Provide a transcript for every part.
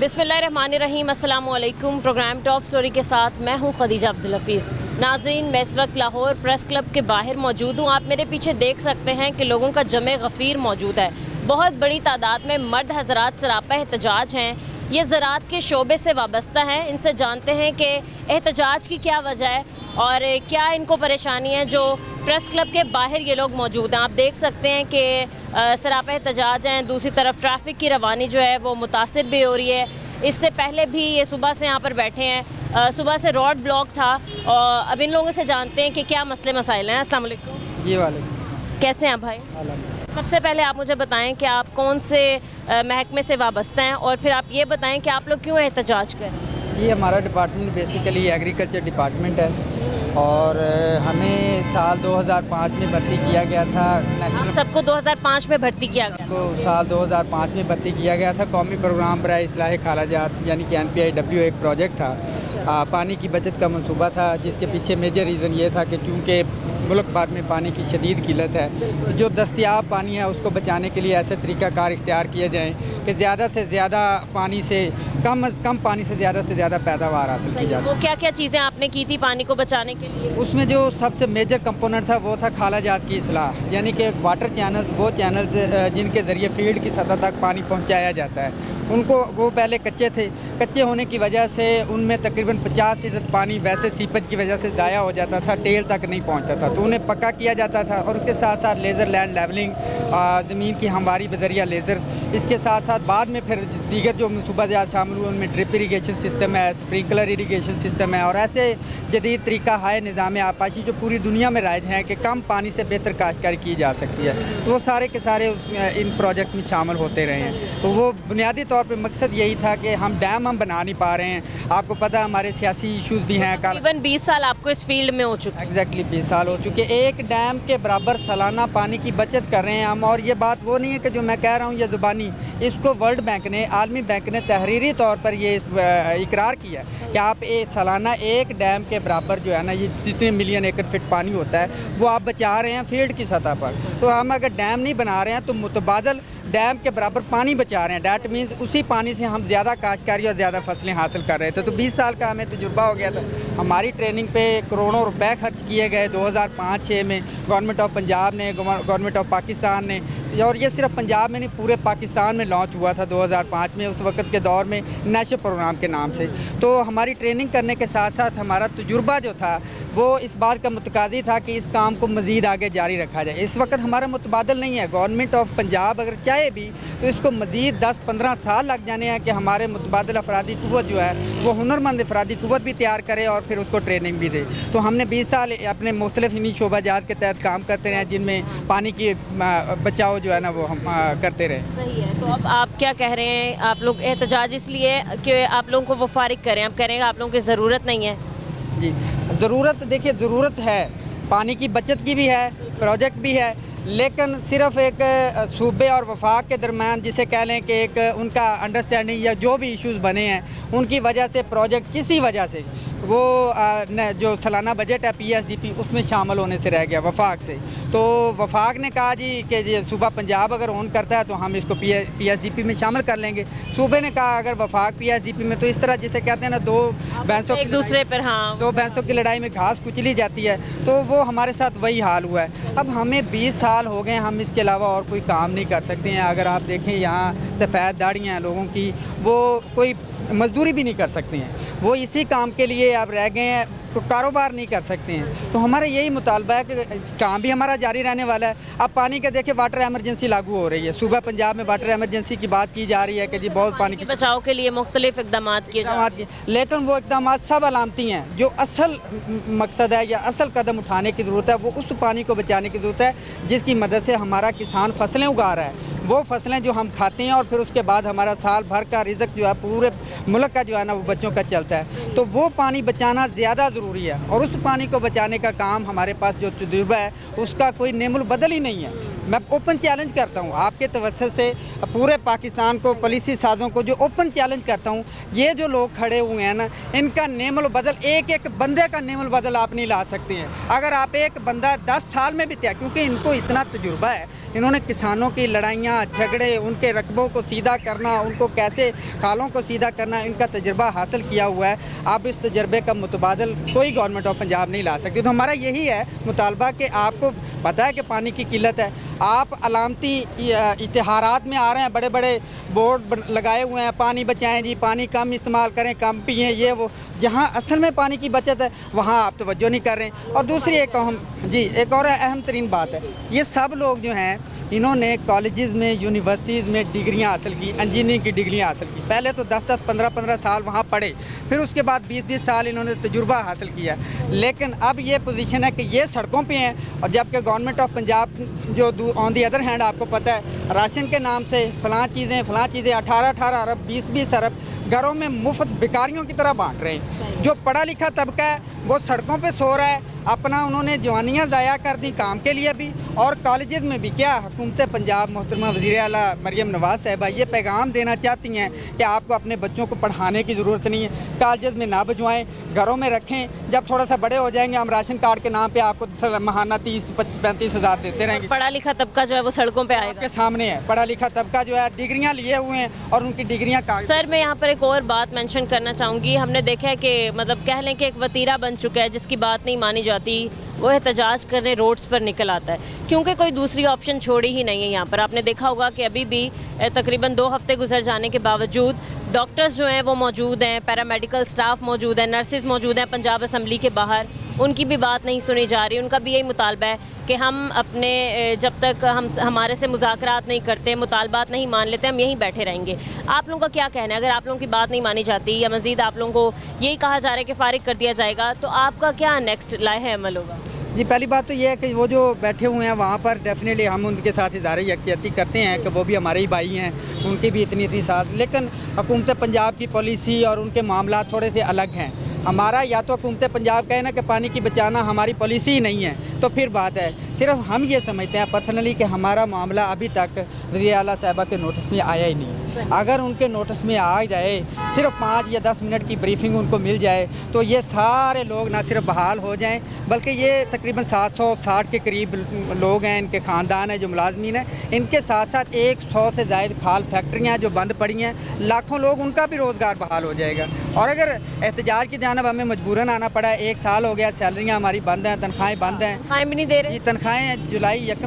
बिस्मिल्लाहिर्रहमानिर्रहीम, अस्सलाम वालेकुम। प्रोग्राम टॉप स्टोरी के साथ मैं हूं खदीजा अब्दुल हफीज़। नाज़रीन, मैं इस वक्त लाहौर प्रेस क्लब के बाहर मौजूद हूं। आप मेरे पीछे देख सकते हैं कि लोगों का जमे गफ़ीर मौजूद है। बहुत बड़ी तादाद में मर्द हज़रात सरापा एहतजाज हैं। ये ज़राअत के शोबे से वाबस्ता हैं। इनसे जानते हैं कि एहतजाज की क्या वजह है और क्या इनको परेशानी है। जो प्रेस क्लब के बाहर ये लोग मौजूद हैं, आप देख सकते हैं कि सरापा एहतजाज हैं। दूसरी तरफ ट्रैफिक की रवानी जो है वो मुतासिर भी हो रही है। इससे पहले भी ये सुबह से यहाँ पर बैठे हैं। सुबह से रोड ब्लॉक था और अब इन लोगों से जानते हैं कि क्या मसले मसाइल हैं। अस्सलाम वालेकुम। जी वाले कैसे हैं भाई? सबसे पहले आप मुझे बताएं कि आप कौन से महकमे से वाबस्ता हैं और फिर आप ये बताएं कि आप लोग क्यों एहतजाज करें। ये हमारा डिपार्टमेंट बेसिकली एग्रीकल्चर डिपार्टमेंट है और हमें साल 2005 में भर्ती किया गया था। नेशनल सबको 2005 में भर्ती किया गया को साल 2005 में भर्ती किया गया था। कौमी प्रोग्राम बराए इस्लाह खालाजात यानी कि NPIW एक प्रोजेक्ट था। पानी की बचत का मंसूबा था, जिसके पीछे मेजर रीज़न ये था कि चूँकि मुल्क भर में पानी की शदीद किल्लत है, तो जो दस्तयाब पानी है उसको बचाने के लिए ऐसे तरीक़ाकार इख्तियार किए जाएँ कि ज़्यादा से ज़्यादा पानी से कम पानी से ज़्यादा पैदावार हासिल की जा सके। वो क्या क्या चीज़ें आपने की थी पानी को बचाने के लिए? उसमें जो सबसे मेजर कंपोनेंट था वो था खालाजात की इस्लाह, यानी कि वाटर चैनल्स, वो चैनल्स जिनके ज़रिए फील्ड की सतह तक पानी पहुंचाया जाता है, उनको वो पहले कच्चे थे। कच्चे होने की वजह से उनमें तकरीबन 50% पानी वैसे सीपेज की वजह से ज़ाया हो जाता था, टेल तक नहीं पहुंचता था। तो उन्हें पक्का किया जाता था और उसके साथ साथ लेज़र लैंड लेवलिंग, ज़मीन की हमवारी बजरिया लेज़र, इसके साथ साथ बाद में फिर दीगर जो मनसूबा जात शामिल हुए उनमें ड्रिप इरीगेशन सिस्टम है, स्प्रिंकलर इरीगेशन सिस्टम है और ऐसे जदीद तरीका है निज़ाम आपाशी जो पूरी दुनिया में राइज हैं कि कम पानी से बेहतर काश्तकारी की जा सकती है। तो वो सारे के सारे इन प्रोजेक्ट में शामिल होते रहे हैं। तो वो बुनियादी तौर पर मकसद यही था कि हम डैम बना नहीं पा रहे हैं। आपको पता है हमारे सियासी इशूज़ भी हैं। तकरीबन 20 साल आपको इस फील्ड में हो चुके हैं। एग्जैक्टली 20 साल हो चुके। एक डैम के बराबर सालाना पानी की बचत कर रहे हैं हम। और ये बात वो नहीं है कि जो मैं कह रहा हूँ ये ज़ुबानी, इसको वर्ल्ड बैंक ने, आलमी बैंक ने तहरीरी तौर पर ये इकरार किया कि आप सालाना एक डैम के बराबर जो है ना, ये जितने मिलियन एकड़ फिट पानी होता है वो आप बचा रहे हैं फील्ड की सतह पर। तो हम अगर डैम नहीं बना रहे हैं तो मुतबादल डैम के बराबर पानी बचा रहे हैं। डैट मीन्स उसी पानी से हम ज़्यादा काश्तकारी और ज़्यादा फसलें हासिल कर रहे थे। तो 20 साल का हमें तजुर्बा हो गया था। हमारी ट्रेनिंग पे करोड़ों रुपए खर्च किए गए 2005-06 में गवर्नमेंट ऑफ पंजाब ने, गवर्नमेंट ऑफ पाकिस्तान ने, और ये सिर्फ पंजाब में नहीं पूरे पाकिस्तान में लॉन्च हुआ था 2005 में, उस वक्त के दौर में नेशनल प्रोग्राम के नाम से। तो हमारी ट्रेनिंग करने के साथ साथ हमारा तजुर्बा जो था वो इस बात का मुतकादी था कि इस काम को मज़ीद आगे जारी रखा जाए। इस वक्त हमारा मुतबादल नहीं है। गवर्नमेंट ऑफ पंजाब अगर चाहे भी तो इसको मज़ीद 10-15 साल लग जाने हैं कि हमारे मुतबादल अफरादी कुव्वत जो है वो हुनरमंद अफरादी कुव्वत भी तैयार करे और फिर उसको ट्रेनिंग भी दे। तो हमने 20 साल अपने मुख्तलिफ इन्हीं शोबाजात के तहत काम करते रहे जिनमें पानी की बचाव जो है ना वो हम करते रहे। सही है। तो अब आप क्या कह रहे हैं? आप लोग एहतजाज इसलिए कि आप लोगों को वो फारिग करें, आप कह रहे हैं आप लोगों की ज़रूरत नहीं है? जी, ज़रूरत, देखिए ज़रूरत है, पानी की बचत की भी है, प्रोजेक्ट भी है, लेकिन सिर्फ एक सूबे और वफाक के दरमियान जिसे कह लें कि एक उनका अंडरस्टैंडिंग या जो भी इश्यूज़ बने हैं उनकी वजह से प्रोजेक्ट किसी वजह से वो जो सालाना बजट है PSDP उसमें शामिल होने से रह गया वफाक से। तो वफाक ने कहा जी कि ये सूबा पंजाब अगर ऑन करता है तो हम इसको PSDP में शामिल कर लेंगे। सूबे ने कहा अगर वफाक PSDP में, तो इस तरह जिसे कहते हैं ना दो भैंसों एक दूसरे पर, हाँ, दो भैंसों की लड़ाई में घास कुचली जाती है। तो वो हमारे साथ वही हाल हुआ है। अब हमें 20 साल हो गए, हम इसके अलावा और कोई काम नहीं कर सकते हैं। अगर आप देखें यहाँ सफ़ेद दाढ़ियाँ हैं लोगों की, वो कोई मजदूरी भी नहीं कर सकते हैं, वो इसी काम के लिए अब रह गए हैं, तो कारोबार नहीं कर सकते हैं। तो हमारा यही मुतालबा है कि काम भी हमारा जारी रहने वाला है। अब पानी का देखिए वाटर एमरजेंसी लागू हो रही है। सूबा पंजाब में वाटर एमरजेंसी की बात की जा रही है कि जी बहुत पानी के बचाव के लिए मुख्तलिफ इकदाम किए जा रहे हैं, लेकिन वो इकदाम सब अलामती हैं। जो असल मकसद है या असल कदम उठाने की ज़रूरत है वो उस पानी को बचाने की ज़रूरत है जिसकी मदद से हमारा किसान फसलें उगा रहा है, वो फसलें जो हम खाते हैं और फिर उसके बाद हमारा साल भर का रिज़्क जो है पूरे मुल्क का जो है ना वो बच्चों का चलता है। तो वो पानी बचाना ज़्यादा ज़रूरी है और उस पानी को बचाने का काम हमारे पास जो तजुर्बा है उसका कोई नेमुल बदल ही नहीं है। मैं ओपन चैलेंज करता हूँ आपके तवज्जुह से पूरे पाकिस्तान को, पॉलिसी साजों को जो ओपन चैलेंज करता हूँ, ये जो लोग खड़े हुए हैं ना, इनका नेमल बदल, एक एक बंदे का नेमल बदल आप नहीं ला सकते हैं। अगर आप एक बंदा 10 साल में भी तय, क्योंकि इनको इतना तजुर्बा है, इन्होंने किसानों की लड़ाइयाँ, झगड़े, उनके रकबों को सीधा करना, उनको कैसे खालों को सीधा करना, इनका तजुर्बा हासिल किया हुआ है। आप इस तजुर्बे का मुतबादल कोई गवर्नमेंट ऑफ पंजाब नहीं ला सकती। तो हमारा यही है मुतालबा कि आपको पता है कि पानी की किल्लत है, आप अलामती इश्तिहारात में आ रहे हैं, बड़े बड़े बोर्ड लगाए हुए हैं, पानी बचाएं जी, पानी कम इस्तेमाल करें, कम पिएं, ये वो, जहां असल में पानी की बचत है वहां आप तवज्जो नहीं कर रहे हैं। और दूसरी एक और अहम तरीन बात है, ये सब लोग जो हैं इन्होंने कॉलेजेस में, यूनिवर्सिटीज़ में डिग्रियां हासिल की, इंजीनियरिंग की डिग्रियां हासिल की। पहले तो 10-10, 15-15 साल वहाँ पढ़े, फिर उसके बाद 20-20 साल इन्होंने तजुर्बा हासिल किया। लेकिन अब ये पोजीशन है कि ये सड़कों पे हैं, और जबकि गवर्नमेंट ऑफ पंजाब जो ऑन दी अदर हैंड आपको पता है राशन के नाम से फ़लाँ चीज़ें 18-18 अरब, 20-20 अरब घरों में मुफ्त भिखारियों की तरह बांट रहे हैं। जो पढ़ा लिखा तबका है वो सड़कों पे सो रहा है, अपना उन्होंने जवानियाँ ज़ाया कर दी काम के लिए भी, और कॉलेजेस में भी। क्या हुकूमत पंजाब मोहतरमा वज़ीर आला मरियम नवाज़ साहिबा ये पैगाम देना चाहती हैं कि आपको अपने बच्चों को पढ़ाने की ज़रूरत नहीं है, कॉलेजेस में ना भिजवाएं, घरों में रखें, जब थोड़ा सा बड़े हो जाएंगे हम राशन कार्ड के नाम पे आपको महाना 30-35 हज़ार देते रहेंगे। पढ़ा लिखा तबका जो है वो सड़कों पे आएगा। आपके सामने है, पढ़ा लिखा तबका जो है डिग्रियाँ लिए हुए हैं और उनकी डिग्रियाँ सर मैं यहाँ पर एक और बात मेंशन करना चाहूँगी। हमने देखा है कि मतलब कह लें कि एक वतीरा बन चुका है, जिसकी बात नहीं मानी जाती वो एहतजाज करने रोड्स पर निकल आता है, क्योंकि कोई दूसरी ऑप्शन छोड़ी ही नहीं है। यहाँ पर आपने देखा होगा कि अभी भी तकरीबन 2 हफ्ते गुजर जाने के बावजूद डॉक्टर्स जो हैं वो मौजूद हैं, पैरामेडिकल स्टाफ मौजूद है, नर्सिस मौजूद हैं पंजाब असम्बली के बाहर, उनकी भी बात नहीं सुनी जा रही। उनका भी यही मुतालबा है कि हम अपने जब तक हमारे से मुज़ाकरात नहीं करते, मुतालबात नहीं मान लेते, हम यहीं बैठे रहेंगे। आप लोगों का क्या कहना है? अगर आप लोगों की बात नहीं मानी जाती या मज़ीद आप लोगों को यही कहा जा रहा है कि फ़ारिग कर दिया जाएगा, तो आपका क्या नेक्स्ट लाहे अमल होगा? जी, पहली बात तो ये है कि वो जो बैठे हुए हैं वहाँ पर डेफिनेटली हम उनके साथ इज़हार यकजहती करते हैं कि वो भी हमारे ही भाई हैं, उनकी भी इतनी साथ। लेकिन हुकूमत पंजाब की पॉलिसी और उनके मामला थोड़े से अलग हैं। हमारा या तो हुकूमत पंजाब कहे ना कि पानी की बचाना हमारी पॉलिसी ही नहीं है, तो फिर बात है। सिर्फ हम ये समझते हैं पर्सनली कि हमारा मामला अभी तक वज़ीर आला साहिबा के नोटिस में आया ही नहीं है। अगर उनके नोटिस में आ जाए, सिर्फ 5 या 10 मिनट की ब्रीफिंग उनको मिल जाए, तो ये सारे लोग ना सिर्फ बहाल हो जाएं, बल्कि ये तकरीबन 760 के करीब लोग हैं, इनके ख़ानदान हैं जो मुलाजमीन हैं, इनके साथ साथ 100 से ज़ायद खाल फैक्ट्रियाँ जो बंद पड़ी हैं, लाखों लोग, उनका भी रोज़गार बहाल हो जाएगा। और अगर एहतजाज की जानब हमें मजबूरन आना पड़ा है, 1 साल हो गया, सैलरियाँ हमारी बंद हैं, तनख्वाहें बंद हैं, तनख्वाहें भी नहीं दे रहे। तनख्वाहें 1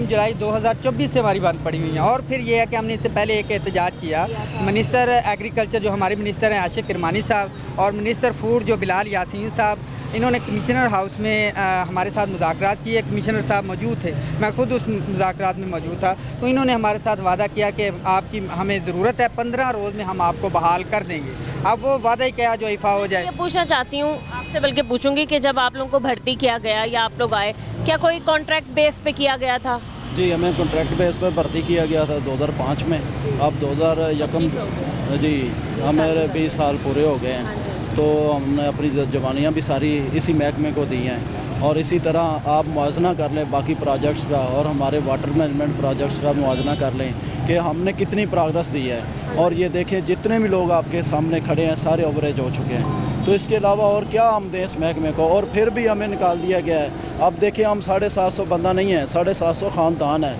जुलाई 2024 से हमारी बंद पड़ी हुई हैं। और फिर ये है कि हमने इससे पहले एक एहतजाज किया, मिनिस्टर एग्रीकल्चर जो हमारे मिनिस्टर हैं आशिक किरमानी साहब और मिनिस्टर फूड जो बिलाल यासीन साहब, इन्होंने कमिश्नर हाउस में हमारे साथ मुज़ाकरात किए। कमिश्नर साहब मौजूद थे, मैं खुद उस मुज़ाकरात में मौजूद था। तो इन्होंने हमारे साथ वादा किया कि आपकी हमें ज़रूरत है, 15 रोज़ में हम आपको बहाल कर देंगे। अब वो वादा ही क्या जो इफ़ा हो जाए। ये पूछना चाहती हूँ आपसे, बल्कि पूछूंगी कि जब आप लोगों को भर्ती किया गया या आप लोग आए, क्या कोई कॉन्ट्रैक्ट बेस पे किया गया था? जी, हमें कॉन्ट्रैक्ट बेस पर भर्ती किया गया था 2005 में। अब 2001 जी हमारे 20 साल पूरे हो गए हैं, तो हमने अपनी जवानियाँ भी सारी इसी महकमे को दी हैं। और इसी तरह आप मुआजना कर लें बाकी प्रोजेक्ट्स का और हमारे वाटर मैनेजमेंट प्रोजेक्ट्स का मुआजना कर लें कि हमने कितनी प्रोग्रेस दी है। और ये देखें जितने भी लोग आपके सामने खड़े हैं सारे ओवरेज हो चुके हैं, तो इसके अलावा और क्या हम दें इस महकमे को। और फिर भी हमें निकाल दिया गया है। अब देखिए हम 750 बंदा नहीं है, 750 ख़ानदान है,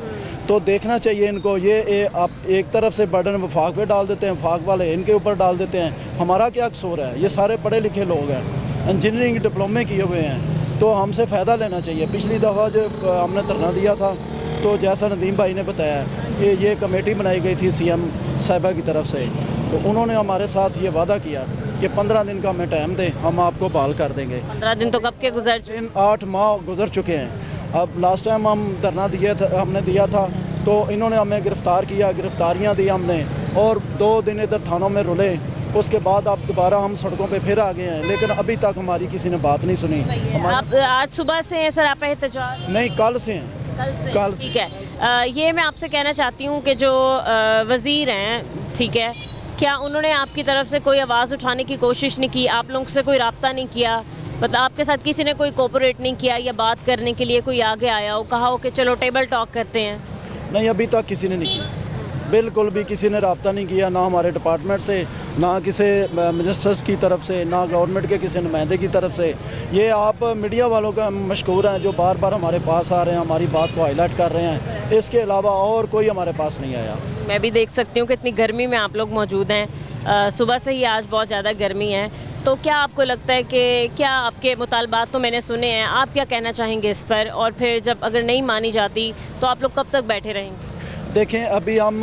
तो देखना चाहिए इनको। ये आप एक तरफ से बर्डन वफाक पे डाल देते हैं, वफाक वाले इनके ऊपर डाल देते हैं। हमारा क्या कसूर है? ये सारे पढ़े लिखे लोग हैं, इंजीनियरिंग डिप्लोमे किए हुए हैं, तो हमसे फ़ायदा लेना चाहिए। पिछली दफ़ा जो हमने धरना दिया था, तो जैसा नदीम भाई ने बताया कि ये कमेटी बनाई गई थी CM साहिबा की तरफ से, तो उन्होंने हमारे साथ ये वादा किया कि 15 दिन का हमें टाइम दें, हम आपको बहाल कर देंगे। 15 दिन तो कब के गुजर चुके? 8 माह गुजर चुके हैं। अब लास्ट टाइम हम धरना हमने दिया था, तो इन्होंने हमें गिरफ़्तार किया, गिरफ़्तारियाँ दी हमने, और 2 दिन इधर थानों में रुले। उसके बाद अब दोबारा हम सड़कों पे फिर आ गए हैं, लेकिन अभी तक हमारी किसी ने बात नहीं सुनी। आप आज सुबह से हैं सर आप एहतजाज? नहीं, कल से हैं। कल से, ठीक है। ये मैं आपसे कहना चाहती हूँ कि जो वज़ीर हैं, ठीक है, क्या उन्होंने आपकी तरफ से कोई आवाज़ उठाने की कोशिश नहीं की? आप लोगों से कोई रब्ता नहीं किया? मतलब आपके साथ किसी ने कोई कोऑपरेट नहीं किया या बात करने के लिए कोई आगे आया हो, कहा हो कि चलो टेबल टॉक करते हैं? नहीं, अभी तक किसी ने नहीं की, बिल्कुल भी किसी ने रब्ता नहीं किया, ना हमारे डिपार्टमेंट से, ना किसी मिनिस्टर्स की तरफ से, ना गवर्नमेंट के किसी नुमाइंदे की तरफ से। ये आप मीडिया वालों का मशकूर हैं जो बार बार हमारे पास आ रहे हैं, हमारी बात को हाईलाइट कर रहे हैं, इसके अलावा और कोई हमारे पास नहीं आया। मैं भी देख सकती हूँ कि इतनी गर्मी में आप लोग मौजूद हैं, सुबह से ही आज बहुत ज़्यादा गर्मी है, तो क्या आपको लगता है कि क्या आपके मुतालबात तो मैंने सुने हैं, आप क्या कहना चाहेंगे इस पर, और फिर जब अगर नहीं मानी जाती तो आप लोग कब तक बैठे रहेंगे? देखें, अभी हम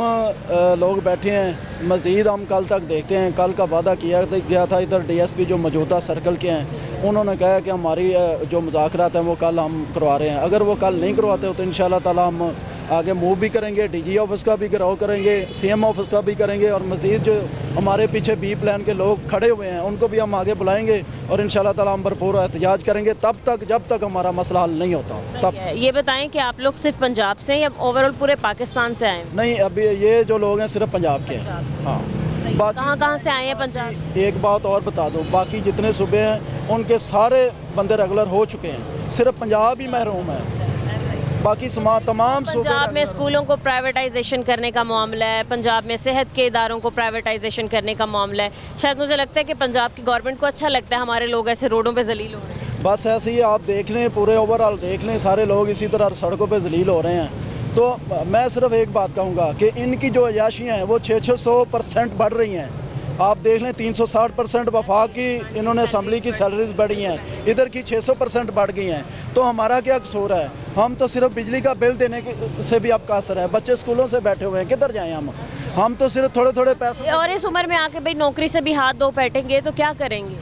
लोग बैठे हैं, मज़ीद हम कल तक देखते हैं। कल का वादा किया गया था, इधर डीएसपी जो मौजूदा सर्कल के हैं उन्होंने कहा कि हमारी जो मुज़ाकरात हैं वो कल हम करवा रहे हैं। अगर वो कल नहीं करवाते तो इंशाल्लाह ताला हम आगे मूव भी करेंगे, डीजी ऑफिस का भी घेराव करेंगे, सीएम ऑफिस का भी करेंगे, और मज़ीद जो हमारे पीछे बी प्लान के लोग खड़े हुए हैं उनको भी हम आगे बुलाएंगे, और इंशाल्लाह ताला हम भरपूर एहतजाज करेंगे तब तक जब तक हमारा मसला हल नहीं होता। तब ये बताएं कि आप लोग सिर्फ पंजाब से या ओवरऑल पूरे पाकिस्तान से आए हैं? नहीं, अभी ये जो लोग हैं सिर्फ पंजाब के हैं। हाँ, कहाँ कहाँ से आए हैं पंजाब? एक बात और बता दूं, बाकी जितने सूबे हैं उनके सारे बंदे रेगुलर हो चुके हैं, सिर्फ पंजाब ही महरूम है, बाकी तमाम सूबे। पंजाब में स्कूलों को प्राइवेटाइजेशन करने का मामला है, पंजाब में सेहत के इदारों को प्राइवेटाइजेशन करने का मामला है। शायद मुझे लगता है कि पंजाब की गवर्नमेंट को अच्छा लगता है हमारे लोग ऐसे रोडों पे जलील हो रहे हैं। बस ऐसे ही आप देख लें, पूरे ओवरऑल देख लें, सारे लोग इसी तरह सड़कों पे जलील हो रहे हैं। तो मैं सिर्फ एक बात कहूँगा कि इनकी जो अयाशियाँ हैं वो 600% बढ़ रही हैं। आप देख लें, 360% वफाक की इन्होंने असम्बली की सैलरीज बढ़ी हैं, इधर की 600% बढ़ गई हैं। तो हमारा क्या कसूर है? हम तो सिर्फ बिजली का बिल देने से भी अब कासर है, बच्चे स्कूलों से बैठे हुए हैं, किधर जाएं हम तो सिर्फ थोड़े थोड़े पैसे। और इस उम्र में आके भाई नौकरी से भी हाथ धो बैठेंगे तो क्या करेंगे?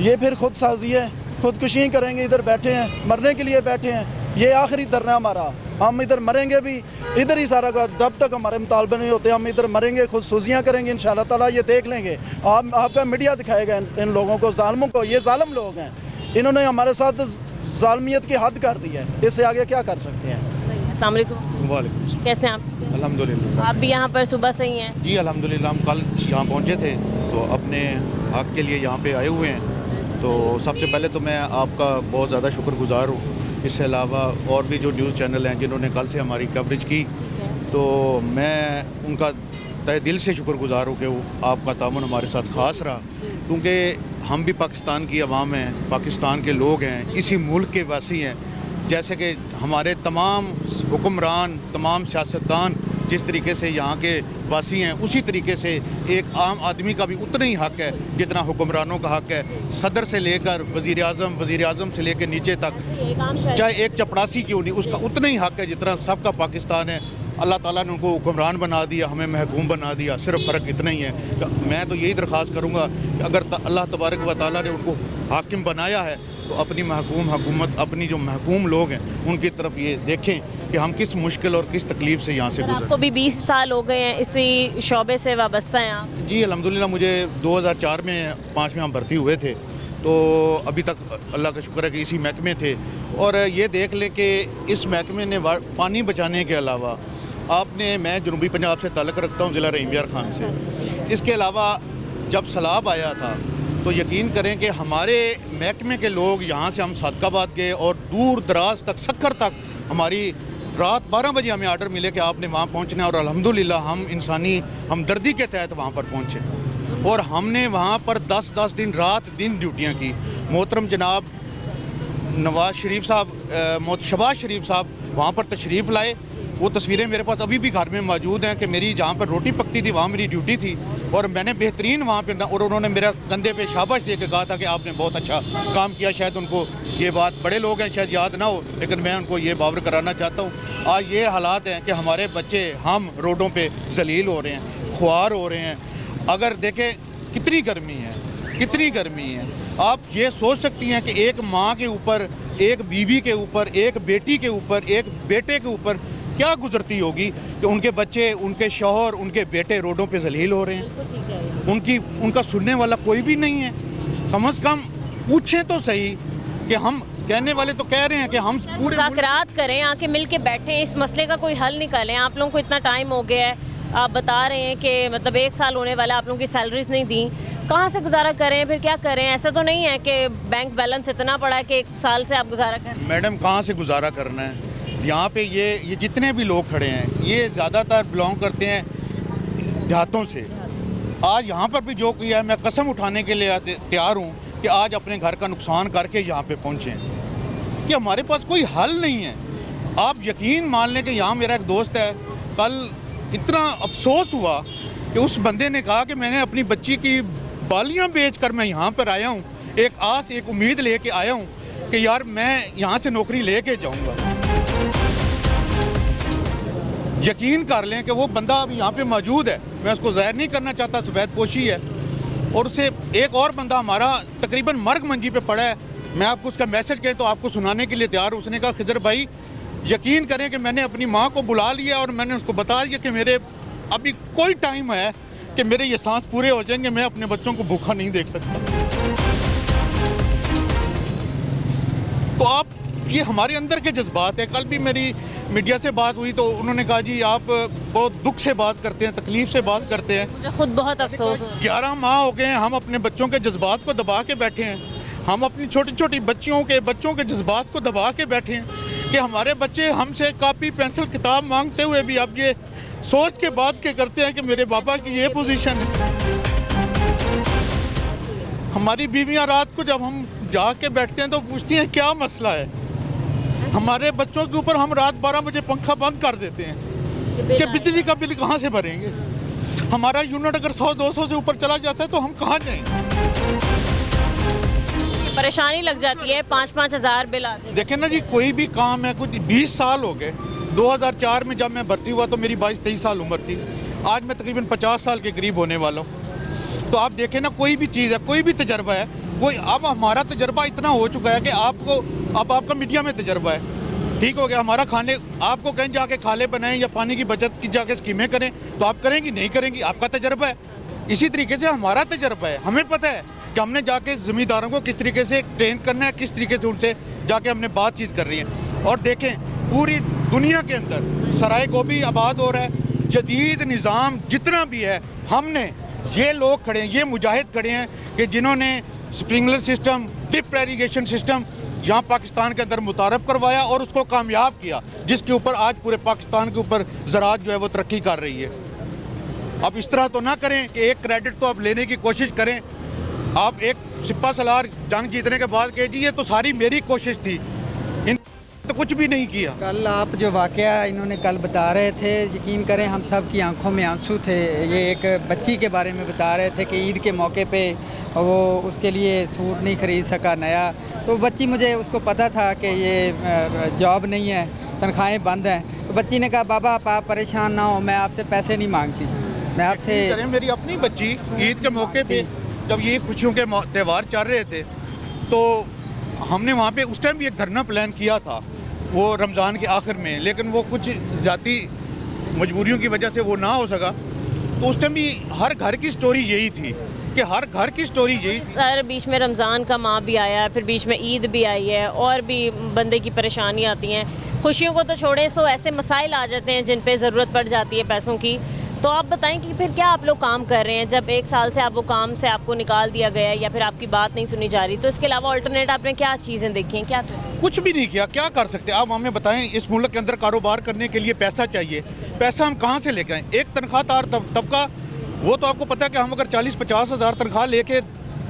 ये फिर खुद साजी है, खुदकुशी ही करेंगे। इधर बैठे हैं, मरने के लिए बैठे हैं, ये आखिरी धरना हमारा, हम इधर मरेंगे भी इधर ही सारा का, जब तक हमारे मुतालबे नहीं होते हम इधर मरेंगे, खुद सूजियाँ करेंगे इंशाल्लाह ताला। ये देख लेंगे, आपका मीडिया दिखाएगा इन लोगों को, जालिमों को। ये जालिम लोग हैं, इन्होंने हमारे साथ जालमियत की हद कर दी है, इससे आगे क्या कर सकते हैं? अस्सलाम वालेकुम। वालेकुम। कैसे हैं आप? अल्हम्दुलिल्लाह। आप भी यहाँ पर सुबह से ही हैं? जी अल्हम्दुलिल्लाह, हम कल यहाँ पहुँचे थे तो अपने हक के लिए यहाँ पे आए हुए हैं। तो सबसे पहले तो मैं आपका बहुत ज़्यादा शुक्रगुजार हूँ। इसके अलावा और भी जो न्यूज़ चैनल हैं जिन्होंने कल से हमारी कवरेज की, तो मैं उनका तहे दिल से शुक्रगुजार हूँ कि वो आपका तामुन हमारे साथ ख़ास रहा, क्योंकि हम भी पाकिस्तान की आवाम हैं, पाकिस्तान के लोग हैं, इसी मुल्क के वासी हैं। जैसे कि हमारे तमाम हुक्मरान, तमाम सियासतदान जिस तरीके से यहाँ के वासी हैं, उसी तरीके से एक आम आदमी का भी उतना ही हक़ है जितना हुक्मरानों का हक़ है। सदर से लेकर वज़ीर आज़म से लेकर नीचे तक, चाहे एक चपड़ासी क्यों नहीं, उसका उतना ही हक़ है जितना सबका पाकिस्तान है। अल्लाह ताला ने उनको हुक्मरान बना दिया, हमें महकूम बना दिया, सिर्फ फ़र्क इतना ही है। मैं तो यही दरख्वास्त करूँगा कि अगर अल्लाह तबारक व तआला ने उनको हाकिम बनाया है तो अपनी महकूम हुकूमत, अपनी जो महकूम लोग हैं उनकी तरफ ये देखें कि हम किस मुश्किल और किस तकलीफ़ से यहाँ से गुजर। आपको भी 20 साल हो गए हैं इसी शोबे से वाबस्ता हैं आप? जी अल्हम्दुलिल्लाह, मुझे 2004 में 5 में हम भर्ती हुए थे, तो अभी तक अल्लाह का शुक्र है कि इसी महकमे थे। और ये देख लें कि इस महकमे ने पानी बचाने के अलावा मैं जनूबी पंजाब से ताल्लुक़ रखता हूँ, ज़िला रहीम यार खान से। इसके अलावा जब सैलाब आया था तो यकीन करें कि हमारे महकमे के लोग यहाँ से, हम सादकाबाद गए और दूर दराज तक, सक्कर तक, हमारी रात 12 बजे हमें आर्डर मिले कि आपने वहाँ पहुँचना है। और अल्हम्दुलिल्लाह हम इंसानी हमदर्दी के तहत वहाँ पर पहुँचे और हमने वहाँ पर 10-10 दिन रात दिन ड्यूटियाँ की। मोहतरम जनाब नवाज शरीफ साहब, शहबाज शरीफ साहब वहाँ पर तशरीफ़ लाए। वो तस्वीरें मेरे पास अभी भी घर में मौजूद हैं कि मेरी जहाँ पर रोटी पकती थी वहाँ मेरी ड्यूटी थी और मैंने बेहतरीन वहाँ पे, और उन्होंने मेरा कंधे पे शाबाश दे के कहा था कि आपने बहुत अच्छा काम किया। शायद उनको ये बात, बड़े लोग हैं शायद याद ना हो, लेकिन मैं उनको ये बावर कराना चाहता हूँ। आज ये हालात हैं कि हमारे बच्चे, हम रोडों पर जलील हो रहे हैं, ख्वार हो रहे हैं। अगर देखें कितनी गर्मी है, कितनी गर्मी है। आप ये सोच सकती हैं कि एक माँ के ऊपर, एक बीवी के ऊपर, एक बेटी के ऊपर, एक बेटे के ऊपर क्या गुजरती होगी कि उनके बच्चे, उनके शौहर, उनके बेटे रोडों पे जलील हो रहे हैं। उनका सुनने वाला कोई भी नहीं है। कम से कम पूछे तो सही कि हम, कहने वाले तो कह रहे हैं कि हम पूरे मुज़ाकरात करें, आके मिल के बैठें, इस मसले का कोई हल निकालें। आप लोगों को इतना टाइम हो गया है, आप बता रहे हैं कि मतलब 1 साल होने वाला, आप लोगों की सैलरीज नहीं दी, कहाँ से गुजारा करें, फिर क्या करें? ऐसा तो नहीं है कि बैंक बैलेंस इतना पड़ा है कि 1 साल से आप गुजारा करें। मैडम कहाँ से गुजारा करना है? यहाँ पे ये जितने भी लोग खड़े हैं ये ज़्यादातर बिलोंग करते हैं देहातों से। आज यहाँ पर भी जो किया है, मैं कसम उठाने के लिए तैयार हूँ कि आज अपने घर का नुकसान करके यहाँ पे पहुँचे कि हमारे पास कोई हल नहीं है। आप यकीन मान लें कि यहाँ मेरा एक दोस्त है, कल इतना अफसोस हुआ कि उस बंदे ने कहा कि मैंने अपनी बच्ची की बालियाँ बेच कर मैं यहाँ पर आया हूँ, एक आस एक उम्मीद लेके आया हूँ कि यार मैं यहाँ से नौकरी लेके जाऊँगा। यकीन कर लें कि वो बंदा अभी यहाँ पे मौजूद है, मैं उसको ज़ाहिर नहीं करना चाहता, सफ़ेद पोशी है, और उससे एक और बंदा हमारा तकरीबन मर्ग मंजी पे पड़ा है। मैं आपको उसका मैसेज कहें तो आपको सुनाने के लिए तैयार हूँ। उसने कहा खिजर भाई यकीन करें कि मैंने अपनी माँ को बुला लिया और मैंने उसको बता दिया कि मेरे अभी कोई टाइम है कि मेरे ये सांस पूरे हो जाएंगे, मैं अपने बच्चों को भूखा नहीं देख सकता। तो आप ये हमारे अंदर के जज्बात है। कल भी मेरी मीडिया से बात हुई तो उन्होंने कहा जी आप बहुत दुख से बात करते हैं, तकलीफ से बात करते हैं। मुझे खुद बहुत अफसोस हो। 11 माह हो गए हैं, हम अपने बच्चों के जज्बात को दबा के बैठे हैं। हम अपनी छोटी छोटी बच्चों के जज्बात को दबा के बैठे हैं कि हमारे बच्चे हमसे कॉपी पेंसिल किताब मांगते हुए भी अब ये सोच के बात के करते हैं कि मेरे पापा की ये पोजीशन है। हमारी बीवियां रात को जब हम जाके बैठते हैं तो पूछती हैं क्या मसला है। हमारे बच्चों के ऊपर हम रात 12 बजे पंखा बंद कर देते हैं कि बिजली का बिल कहाँ से भरेंगे। हमारा यूनिट अगर 100-200 से ऊपर चला जाता है तो हम कहाँ जाएंगे। परेशानी लग जाती है, 5-5 हज़ार बिल आ जाते हैं। देखें ना जी, कोई भी काम है, कुछ 20 साल हो गए। 2004 में जब मैं भर्ती हुआ तो मेरी 22-23 साल उम्र थी। आज मैं तकरीबन 50 साल के करीब होने वाला हूँ। तो आप देखें ना, कोई भी चीज़ है, कोई भी तजर्बा है, कोई अब हमारा तजर्बा इतना हो चुका है कि आपका मीडिया में तजर्बा है, ठीक हो गया। हमारा खाने, आपको कहीं जाके खाले बनाएं या पानी की बचत की जाके स्कीमें करें तो आप करेंगी नहीं करेंगी, आपका तजर्बा है। इसी तरीके से हमारा तजर्बा है, हमें पता है कि हमने जाके ज़मींदारों को किस तरीके से ट्रेन करना है, किस तरीके से उनसे जाके हमने बातचीत कर रही है। और देखें पूरी दुनिया के अंदर सराय गोभी आबाद हो रहा है, जदीद निज़ाम जितना भी है, हमने ये लोग खड़े हैं, ये मुजाहिद खड़े हैं कि जिन्होंने sprinkler system, drip irrigation system यहाँ पाकिस्तान के अंदर मुतारफ़ करवाया और उसको कामयाब किया, जिसके ऊपर आज पूरे पाकिस्तान के ऊपर ज़राअत जो है वो तरक्की कर रही है। अब इस तरह तो ना करें कि एक क्रेडिट तो आप लेने की कोशिश करें। आप एक सिपा सलार जंग जीतने के बाद कह जी ये तो सारी मेरी कोशिश थी, इन तो कुछ भी नहीं किया। कल आप जो वाक़या इन्होंने कल बता रहे थे, यकीन करें हम सब की आंखों में आंसू थे। ये एक बच्ची के बारे में बता रहे थे कि ईद के मौके पे वो उसके लिए सूट नहीं ख़रीद सका नया। तो बच्ची, मुझे उसको पता था कि ये जॉब नहीं है, तनख्वाहें बंद हैं। तो बच्ची ने कहा बाबा आप परेशान ना हो, मैं आपसे पैसे नहीं मांगती, मैं आपसे। मेरी अपनी बच्ची ईद के मौके पे जब ये खुशियों के त्यौहार चल रहे थे तो हमने वहाँ पे उस टाइम भी एक धरना प्लान किया था, वो रमज़ान के आखिर में, लेकिन वो कुछ ज़ाती मजबूरियों की वजह से वो ना हो सका। तो उस टाइम भी हर घर की स्टोरी यही थी कि हर घर की स्टोरी यही थी। सर बीच में रमज़ान का माह भी आया, फिर बीच में ईद भी आई है और भी बंदे की परेशानी आती हैं। खुशियों को तो छोड़ें, सो ऐसे मसाइल आ जाते हैं जिन पे ज़रूरत पड़ जाती है पैसों की। तो आप बताएं कि फिर क्या आप लोग काम कर रहे हैं जब 1 साल से आप वो काम से आपको निकाल दिया गया है या फिर आपकी बात नहीं सुनी जा रही, तो इसके अलावा अल्टरनेट आपने क्या चीज़ें देखी हैं, क्या करें? कुछ भी नहीं किया, क्या कर सकते आप हमें बताएं। इस मुल्क के अंदर कारोबार करने के लिए पैसा चाहिए, पैसा हम कहाँ से लेके आएँ? एक तनख्वाहदार तबका, वो तो आपको पता है कि हम अगर 40-50 हज़ार तनख्वाह लेके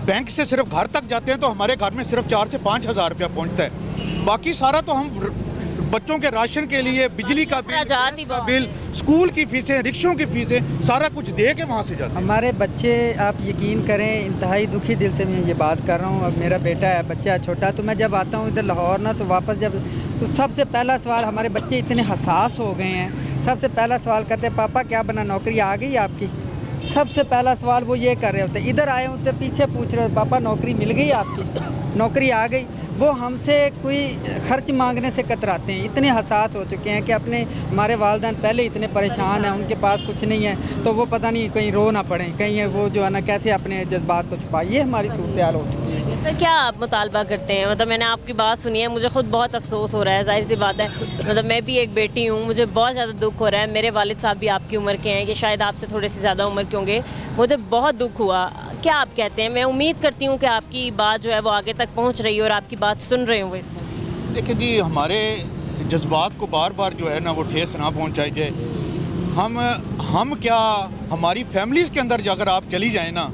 बैंक से सिर्फ घर तक जाते हैं तो हमारे घर में सिर्फ 4 से 5 हज़ार रुपया पहुँचता है। बाकी सारा तो हम बच्चों के राशन के लिए, बिजली का बिल, स्कूल की फीसें, रिक्शों की फीसें, सारा कुछ दे के वहाँ से जाते हैं। हमारे बच्चे, आप यकीन करें, इंतहाई दुखी दिल से मैं ये बात कर रहा हूँ। अब मेरा बेटा है, बच्चा छोटा, तो मैं जब आता हूँ इधर लाहौर ना, तो वापस जब, तो सबसे पहला सवाल, हमारे बच्चे इतने हसास हो गए हैं, सबसे पहला सवाल करते हैं पापा क्या बना, नौकरी आ गई आपकी? सबसे पहला सवाल वो ये कर रहे होते। इधर आए होते पीछे पूछ रहे पापा नौकरी मिल गई आपकी, नौकरी आ गई। वो हमसे कोई खर्च मांगने से कतराते हैं, इतने हसास हो चुके हैं कि अपने, हमारे वालिदैन पहले इतने परेशान हैं, उनके पास कुछ नहीं है, तो वो पता नहीं कहीं रो ना पड़े, कहीं वो जो है ना कैसे अपने जज्बात को छुपाए। ये हमारी सूरत हाल हो चुकी है। सर क्या आप मुतालबा करते हैं? मतलब मैंने आपकी बात सुनी है, मुझे खुद बहुत अफसोस हो रहा है, जाहिर सी बात है। मतलब मैं भी एक बेटी हूँ, मुझे बहुत ज़्यादा दुख हो रहा है। मेरे वालिद साहब भी आपकी उम्र के हैं, कि शायद आपसे थोड़े से ज़्यादा उम्र के होंगे। मुझे बहुत दुख हुआ। क्या आप कहते हैं? मैं उम्मीद करती हूँ कि आपकी बात जो है वो आगे तक पहुँच रही है और आपकी बात सुन रहे होंगे। देखिए जी, हमारे जज्बात को बार बार जो है ना वो ठेस ना पहुंचाई जाए। हम क्या, हमारी फैमिलीज़ के अंदर अगर आप चली जाए ना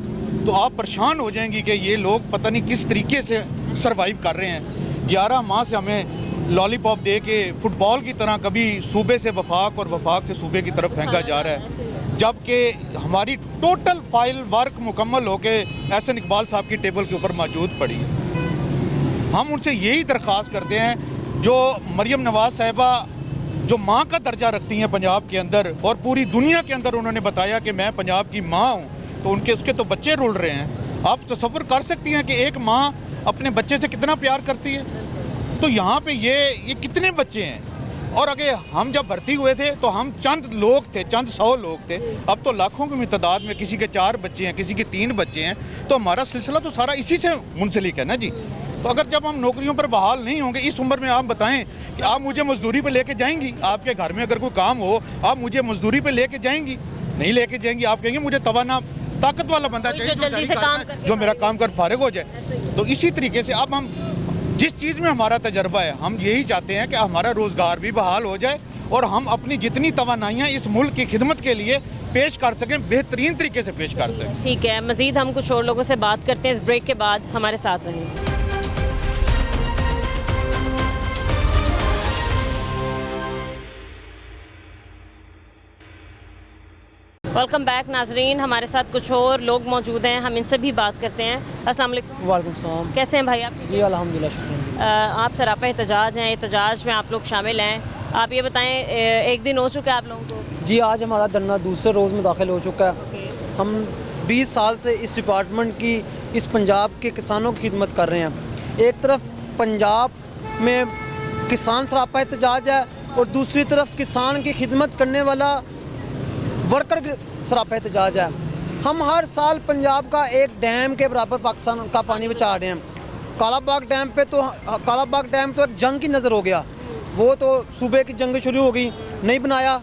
तो आप परेशान हो जाएंगी कि ये लोग पता नहीं किस तरीके से सरवाइव कर रहे हैं। 11 माह से हमें लॉलीपॉप दे के फुटबॉल की तरह कभी सूबे से वफाक और वफाक से सूबे की तरफ फेंका जा रहा है, जबकि हमारी टोटल फाइल वर्क मुकम्मल होके एहसन इकबाल साहब की टेबल के ऊपर मौजूद पड़ी है। हम उनसे यही दरख्वास्त करते हैं, जो मरियम नवाज़ साहिबा जो माँ का दर्जा रखती हैं पंजाब के अंदर और पूरी दुनिया के अंदर उन्होंने बताया कि मैं पंजाब की माँ हूँ, तो उसके तो बच्चे रुल रहे हैं। आप तसव्वुर कर सकती हैं कि एक माँ अपने बच्चे से कितना प्यार करती है। तो यहाँ पे ये कितने बच्चे हैं। और अगर हम जब भर्ती हुए थे तो हम चंद लोग थे, चंद 100 लोग थे, अब तो लाखों की तादाद में किसी के 4 बच्चे हैं, किसी के 3 बच्चे हैं। तो हमारा सिलसिला तो सारा इसी से मुंसलिक है ना जी। तो अगर जब हम नौकरियों पर बहाल नहीं होंगे, इस उम्र में आप बताएं कि आप मुझे मजदूरी पे लेके जाएंगी, आपके घर में अगर कोई काम हो आप मुझे मजदूरी पे लेके जाएंगी? नहीं लेके जाएंगी। आप कहेंगे मुझे तवाना ताकत वाला बंदा चाहिए जल्दी से काम जो मेरा काम कर फारिग हो जाए। तो इसी तरीके से अब हम जिस चीज़ में हमारा तजर्बा है, हम यही चाहते हैं कि हमारा रोज़गार भी बहाल हो जाए और हम अपनी जितनी तवानाइयाँ इस मुल्क की खिदमत के लिए पेश कर सकें, बेहतरीन तरीके से पेश कर सकें। ठीक है, मज़ीद हम कुछ और लोगों से बात करते हैं इस ब्रेक के बाद। हमारे साथ रहिए। वेलकम बैक नाजरीन, हमारे साथ कुछ और लोग मौजूद हैं, हम इनसे भी बात करते हैं। अस्सलाम वालेकुम। वालेकुम सलाम। कैसे हैं भाई आप? जी अल्हम्दुलिल्लाह, शुक्रिया। आप सरापा एहतजाज हैं, एहतजाज में आप लोग शामिल हैं। आप ये बताएं, एक दिन हो चुका है आप लोगों को? जी आज हमारा धरना दूसरे रोज़ में दाखिल हो चुका है। हम 20 साल से इस डिपार्टमेंट की, इस पंजाब के किसानों की खिदमत कर रहे हैं। एक तरफ पंजाब में किसान सरापा एहतजाज है और दूसरी तरफ किसान की खिदमत करने वाला वर्कर सरापा एहतजाज है। हम हर साल पंजाब का एक डैम के बराबर पाकिस्तान का पानी बचा रहे हैं। कालाबाग डैम तो एक जंग की नज़र हो गया, वो तो सूबे की जंग शुरू हो गई, नहीं बनाया।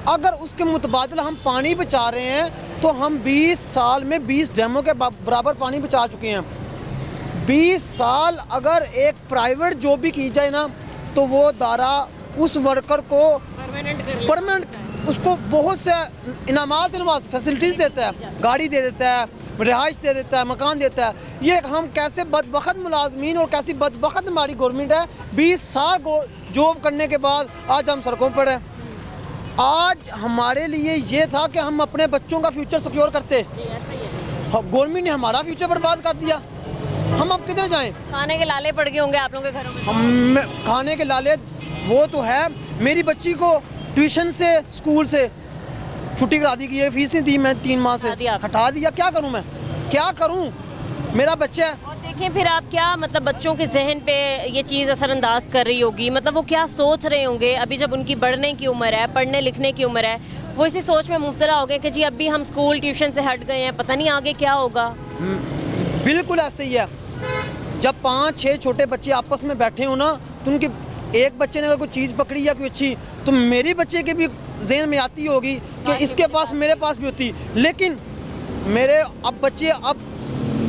अगर उसके मुतबादिल हम पानी बचा रहे हैं तो हम 20 साल में 20 डैमों के बराबर पानी बचा चुके हैं। 20 साल अगर एक प्राइवेट जॉब भी की जाए ना तो वो दारा उस वर्कर को परमानेंट उसको बहुत से इनामात फैसिलिटीज़ देता है, गाड़ी दे देता है, रिहाइश दे देता है, मकान देता है। ये हम कैसे बदबख्त मुलाजमीन और कैसी बदबख्त हमारी गवर्नमेंट है। 20 साल जॉब करने के बाद आज हम सड़कों पर हैं। आज हमारे लिए ये था कि हम अपने बच्चों का फ्यूचर सिक्योर करते, गवर्नमेंट ने हमारा फ्यूचर बर्बाद कर दिया। हम अब किधर जाएं? खाने के लाले पड़ गए होंगे आप लोगों के घरों में? हम खाने के लाले वो तो है। मेरी बच्ची को ट्यूशन से, स्कूल से छुट्टी करा दी गई है, फीस नहीं दी मैंने 3 माह से, हटा दिया। क्या करूं मैं, क्या करूं? मेरा बच्चा है। और देखें फिर आप क्या मतलब बच्चों के जहन पे ये चीज़ असरअंदाज कर रही होगी, मतलब वो क्या सोच रहे होंगे अभी जब उनकी बढ़ने की उम्र है, पढ़ने लिखने की उम्र है, वो इसी सोच में मुब्तला हो गए कि जी अभी हम स्कूल ट्यूशन से हट गए हैं, पता नहीं आगे क्या होगा। बिल्कुल ऐसे ही है। जब 5-6 छोटे बच्चे आपस में बैठे हो ना तो उनके एक बच्चे ने अगर कोई चीज़ पकड़ी या कोई अच्छी, तो मेरे बच्चे के भी जहन में आती होगी कि इसके पास मेरे पास भी होती। लेकिन मेरे अब बच्चे अब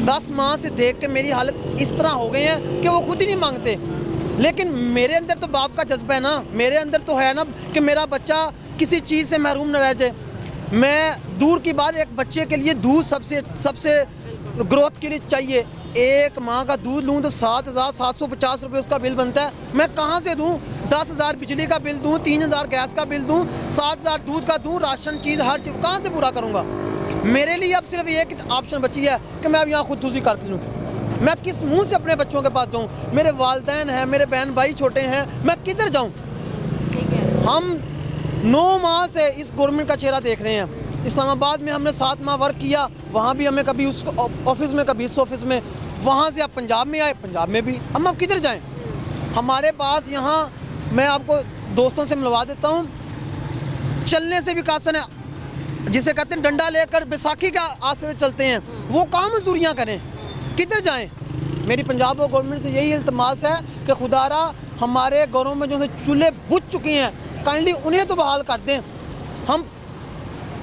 10 माह से देख के मेरी हालत इस तरह हो गए हैं कि वो खुद ही नहीं मांगते। लेकिन मेरे अंदर तो बाप का जज्बा है ना, मेरे अंदर तो है ना कि मेरा बच्चा किसी चीज़ से महरूम न रह जाए। मैं दूर की बात, एक बच्चे के लिए दूध सबसे ग्रोथ के लिए चाहिए। एक माँ का दूध लूँ तो 7,750 रुपये उसका बिल बनता है। मैं कहाँ से दूँ? 10,000 बिजली का बिल दूँ, 3,000 गैस का बिल दूँ, 7,000 दूध का दूँ, राशन चीज़ हर चीज़ कहाँ से पूरा करूँगा? मेरे लिए अब सिर्फ एक ऑप्शन बची है कि मैं अब यहाँ खुदकुशी कर लूँ। मैं किस मुंह से अपने बच्चों के पास जाऊँ? मेरे वालिदैन हैं, मेरे बहन भाई छोटे हैं, मैं किधर जाऊँ? हम 9 माह से इस गवर्नमेंट का चेहरा देख रहे हैं। इस्लामाबाद में हमने 7 माह वर्क किया, वहाँ भी हमें कभी उस ऑफिस में, कभी इस ऑफिस में। वहाँ से आप पंजाब में आए, पंजाब में भी। हम अब किधर जाएं? हमारे पास यहाँ, मैं आपको दोस्तों से मिलवा देता हूँ, चलने से भी कासन है, जिसे कहते हैं डंडा लेकर बैसाखी का आस्ते से चलते हैं, वो काम मजदूरियाँ करें, किधर जाएं? मेरी पंजाब गवर्नमेंट से यही इल्तमास है कि खुदारा हमारे घरों में जो से चूल्हे बुझ चुके हैं, काइंडली उन्हें तो बहाल कर दें। हम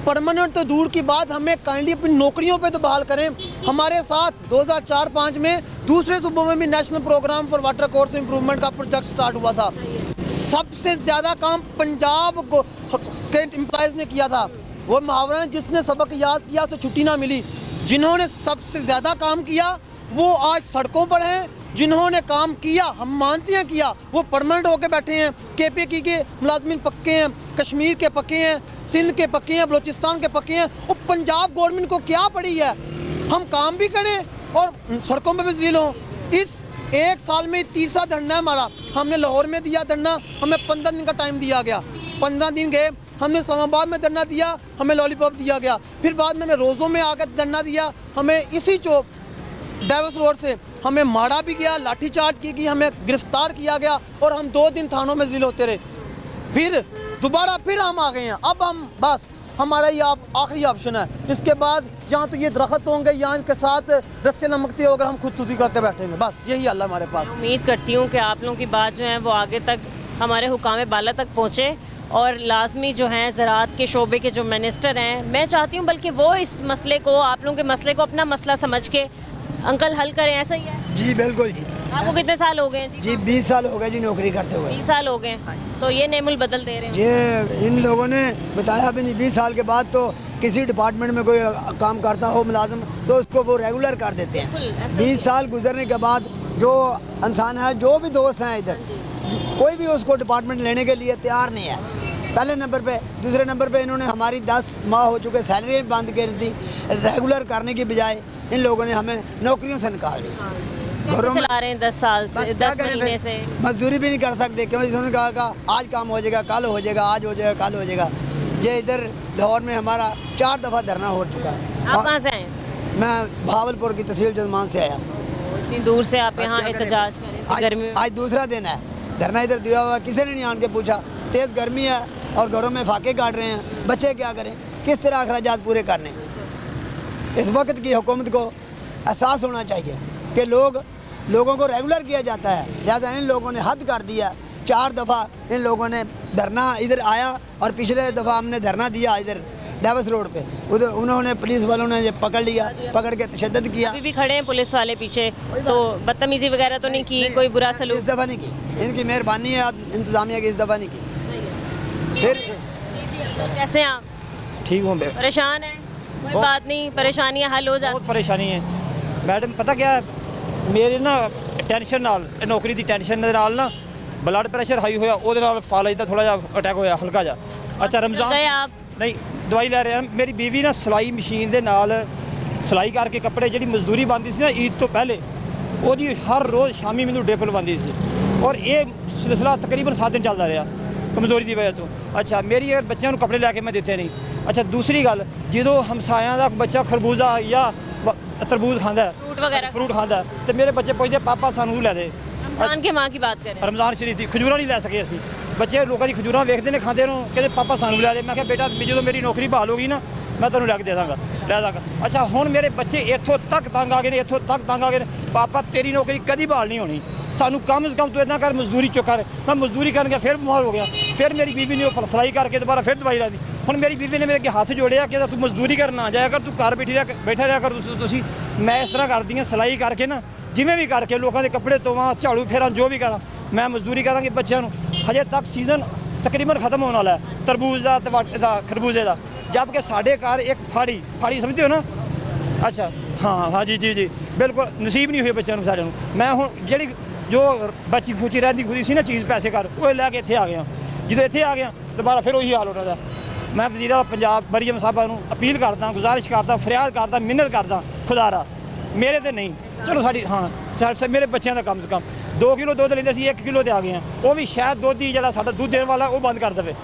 परमानेंट तो दूर की बात, हमें काइंडली अपनी नौकरियों पे तो बहाल करें। हमारे साथ 2004-05 में दूसरे सूबों में भी national program for water course improvement का प्रोजेक्ट स्टार्ट हुआ था। सबसे ज़्यादा काम पंजाब के एम्प्लॉयज़ ने किया था। वो मुहावरा है, जिसने सबक याद किया तो छुट्टी ना मिली। जिन्होंने सबसे ज़्यादा काम किया वो आज सड़कों पर हैं। जिन्होंने काम किया, हम मानते हैं किया, वो परमानेंट होकर बैठे हैं। KPK के मुलाजमीन पक्के हैं, कश्मीर के पक्के हैं, सिंध के पक्के हैं, बलूचिस्तान के पक्के हैं। और पंजाब गवर्नमेंट को क्या पड़ी है, हम काम भी करें और सड़कों पर भी जलील हों। इस एक साल में तीसरा धरना है हमारा। हमने लाहौर में दिया धरना, हमें 15 दिन का टाइम दिया गया। 15 दिन गए, हमने इस्लामाबाद में धरना दिया, हमें लॉलीपॉप दिया गया। फिर बाद में रोज़ों में आकर धरना दिया, हमें इसी चौक डेविस रोड से हमें मारा भी गया, लाठीचार्ज की गई, हमें गिरफ्तार किया गया और हम 2 दिन थानों में जलील होते रहे। फिर दोबारा फिर हम आ गए हैं। अब हम बस हमारा ये आखिरी ऑप्शन है। इसके बाद यहाँ तो ये दरख्त होंगे, यहाँ इनके साथ रस्से लमकते होकर हम खुदकुशी करके बैठेंगे। बस यही अल्लाह हमारे पास। उम्मीद करती हूँ कि आप लोगों की बात जो है वो आगे तक हमारे हुकाम बाला तक पहुँचे और लाजमी जो हैं ज़राअत के शोबे के जो मिनिस्टर हैं, मैं चाहती हूँ बल्कि वो इस मसले को, आप लोगों के मसले को अपना मसला समझ के अंकल हल करें। ऐसा ही है? जी बिल्कुल जी। आपको कितने साल हो गए हैं जी? जी 20 साल हो गए जी नौकरी करते हुए। 20 साल हो गए, तो ये नेमुल बदल दे रहे हैं। ये इन लोगों ने बताया भी नहीं। 20 साल के बाद तो किसी डिपार्टमेंट में कोई काम करता हो मुलाजम तो उसको वो रेगुलर कर देते हैं। 20 साल गुजरने के बाद जो इंसान है, जो भी दोस्त हैं इधर, कोई भी उसको डिपार्टमेंट लेने के लिए तैयार नहीं है, पहले नंबर पे। दूसरे नंबर पे इन्होंने हमारी 10 माह हो चुके सैलरी बंद कर दी। रेगुलर करने की बजाय इन लोगों ने हमें नौकरियों से निकाल दी। घरों में चला रहे हैं 10 साल से, 10 महीने से मजदूरी भी नहीं कर सकते, क्योंकि इन्होंने कहा आज काम हो जाएगा, कल हो जाएगा, आज हो जाएगा, कल हो जाएगा। ये इधर लाहौर में हमारा 4 दफ़ा धरना हो चुका है। आप कहाँ से आए? मैं भावलपुर की तहसील जजमान से आया। इतनी दूर से आप यहाँ एहतजाज कर रहे थे गर्मी में? आज दूसरा दिन है, धरना इधर दिया हुआ, किसी ने नहीं आन के पूछा। तेज़ गर्मी है और घरों में फाके काट रहे हैं, बच्चे क्या करें, किस तरह अखराजात पूरे करने। इस वक्त की हुकूमत को एहसास होना चाहिए कि लोगों को रेगुलर किया जाता है, लिहाजा इन लोगों ने हद कर दिया। 4 दफ़ा इन लोगों ने धरना इधर आया और पिछले दफ़ा हमने धरना दिया इधर डेविस रोड पे, उधर उन्होंने पुलिस वालों ने ये पकड़ लिया, पकड़ के तशद्दुद किया। अभी भी खड़े हैं पुलिस वाले पीछे, तो बदतमीजी वगैरह तो नहीं की, कोई बुरा सलूक? इस दफ़ा नहीं की, इनकी मेहरबानी है इंतज़ामिया की, इस दफ़ा नहीं की। फिर कैसे हैं आप? ठीक हूँ। परेशान हैं? कोई बात नहीं, परेशानियाँ हल हो जाती। बहुत परेशानी है मैडम, पता क्या है, मेरे ना टेंशन नाल, नौकरी की टेंशन दे नाल ना ब्लड प्रेशर हाई होया, ਉਹਦੇ ਨਾਲ ਫਾਲਜ ਦਾ ਥੋੜਾ ਜਿਹਾ ਅਟੈਕ ਹੋਇਆ, ਹਲਕਾ ਜਿਹਾ। ਅੱਛਾ ਰਮਜ਼ਾਨ गए आप? ਨਹੀਂ ਦਵਾਈ ਲੈ ਰਹੇ ਹਾਂ। ਮੇਰੀ ਬੀਵੀ ਨਾ ਸਿਲਾਈ ਮਸ਼ੀਨ ਦੇ ਨਾਲ ਸਿਲਾਈ ਕਰਕੇ ਕੱਪੜੇ, ਜਿਹੜੀ ਮਜ਼ਦੂਰੀ ਬਣਦੀ ਸੀ ਨਾ ਈਦ ਤੋਂ ਪਹਿਲੇ, ਉਹਦੀ ਹਰ ਰੋਜ਼ ਸ਼ਾਮੀ ਮੈਨੂੰ ਡ੍ਰਿਪ ਲਵਾਉਂਦੀ ਸੀ ਔਰ ਇਹ ਸਿਲਸਿਲਾ ਤਕਰੀਬਨ 7 ਦਿਨ ਚੱਲਦਾ ਰਿਹਾ ਕਮਜ਼ੋਰੀ ਦੀ ਵਜ੍ਹਾ ਤੋਂ। ਅੱਛਾ ਮੇਰੀ ਬੱਚਿਆਂ ਨੂੰ ਕੱਪੜੇ ਲੈ ਕੇ ਮੈਂ ਦਿੱਤੇ ਨਹੀਂ। ਅੱਛਾ ਦੂਸਰੀ ਗੱਲ, ਜਦੋਂ ਹਮਸਾਇਆਂ ਦਾ ਬੱਚਾ ਖਰਬੂਜ਼ਾ ਜਾਂ तरबूज खांदा है, फ्रूट खांदा है, तो मेरे बच्चे पूछते पापा सानू लै दे। रमजान के माह की बात करें, रमजान शरीफ की खजूरा नहीं लै सके असी। बच्चे लोगों की खजूरा वेखते हैं, खाते रहो, कहते पापा सानू लै दे। मैं कहा बेटा जो मेरी नौकरी बहाल होगी ना, मैं तेन लैके दे दाँगा, लै दाँगा। अच्छा हुण मेरे बच्चे इत्थों तक तंग आ गए, इत्थों तक तंग आ गए, पापा तेरी नौकरी कभी बहाल नहीं होनी, सानू कम से कम तू इतना कर, मजदूरी चुक कर। मैं मजदूरी कर गया, फिर बीमार हो गया, फिर मेरी बीवी ने सिलाई करके दोबारा फिर दवाई ला दी। हुण मेरी बीवी ने मेरे अगे हाथ जोड़िया कि तू मजदूरी करना आ जाया कर, तू घर बैठा रहा कर। तुसी मैं इस तरह करदी हाँ, सिलाई करके ना जिमें भी करके लोगों के कपड़े धोवां, झाड़ू फेरां, जो भी करा, मैं मजदूरी करांगी बच्चों। हजे तक सीजन तकरीबन खत्म होने वाला है तरबूज का, खरबूजे का, जबकि साढ़े घर एक फाड़ी समझते हो ना। अच्छा हाँ जी जी जी बिल्कुल नसीब नहीं हुए बच्चों सारे। मैं हुण जिहड़ी जो बची खुची रहती खुदी सी ना चीज़ पैसे कर, वो लैके इत्थे आ गया। जो इत्थे आ गया दोबारा फिर वही हाल होना था। मैं वज़ीर पंजाब मरीम साहबा नूं अपील करदा, गुजारिश करदा, फरियाद करदा, मिन्नत करदा, खुदारा मेरे तो नहीं, चलो साड़ी हाँ मेरे बच्चों का कम से कम 2 किलो दुध लेंदे सी, 1 किलो ते आ गए हैं। वो भी शायद दुध ही जिहड़ा साडा दुध देने वाला वो बंद कर देवे,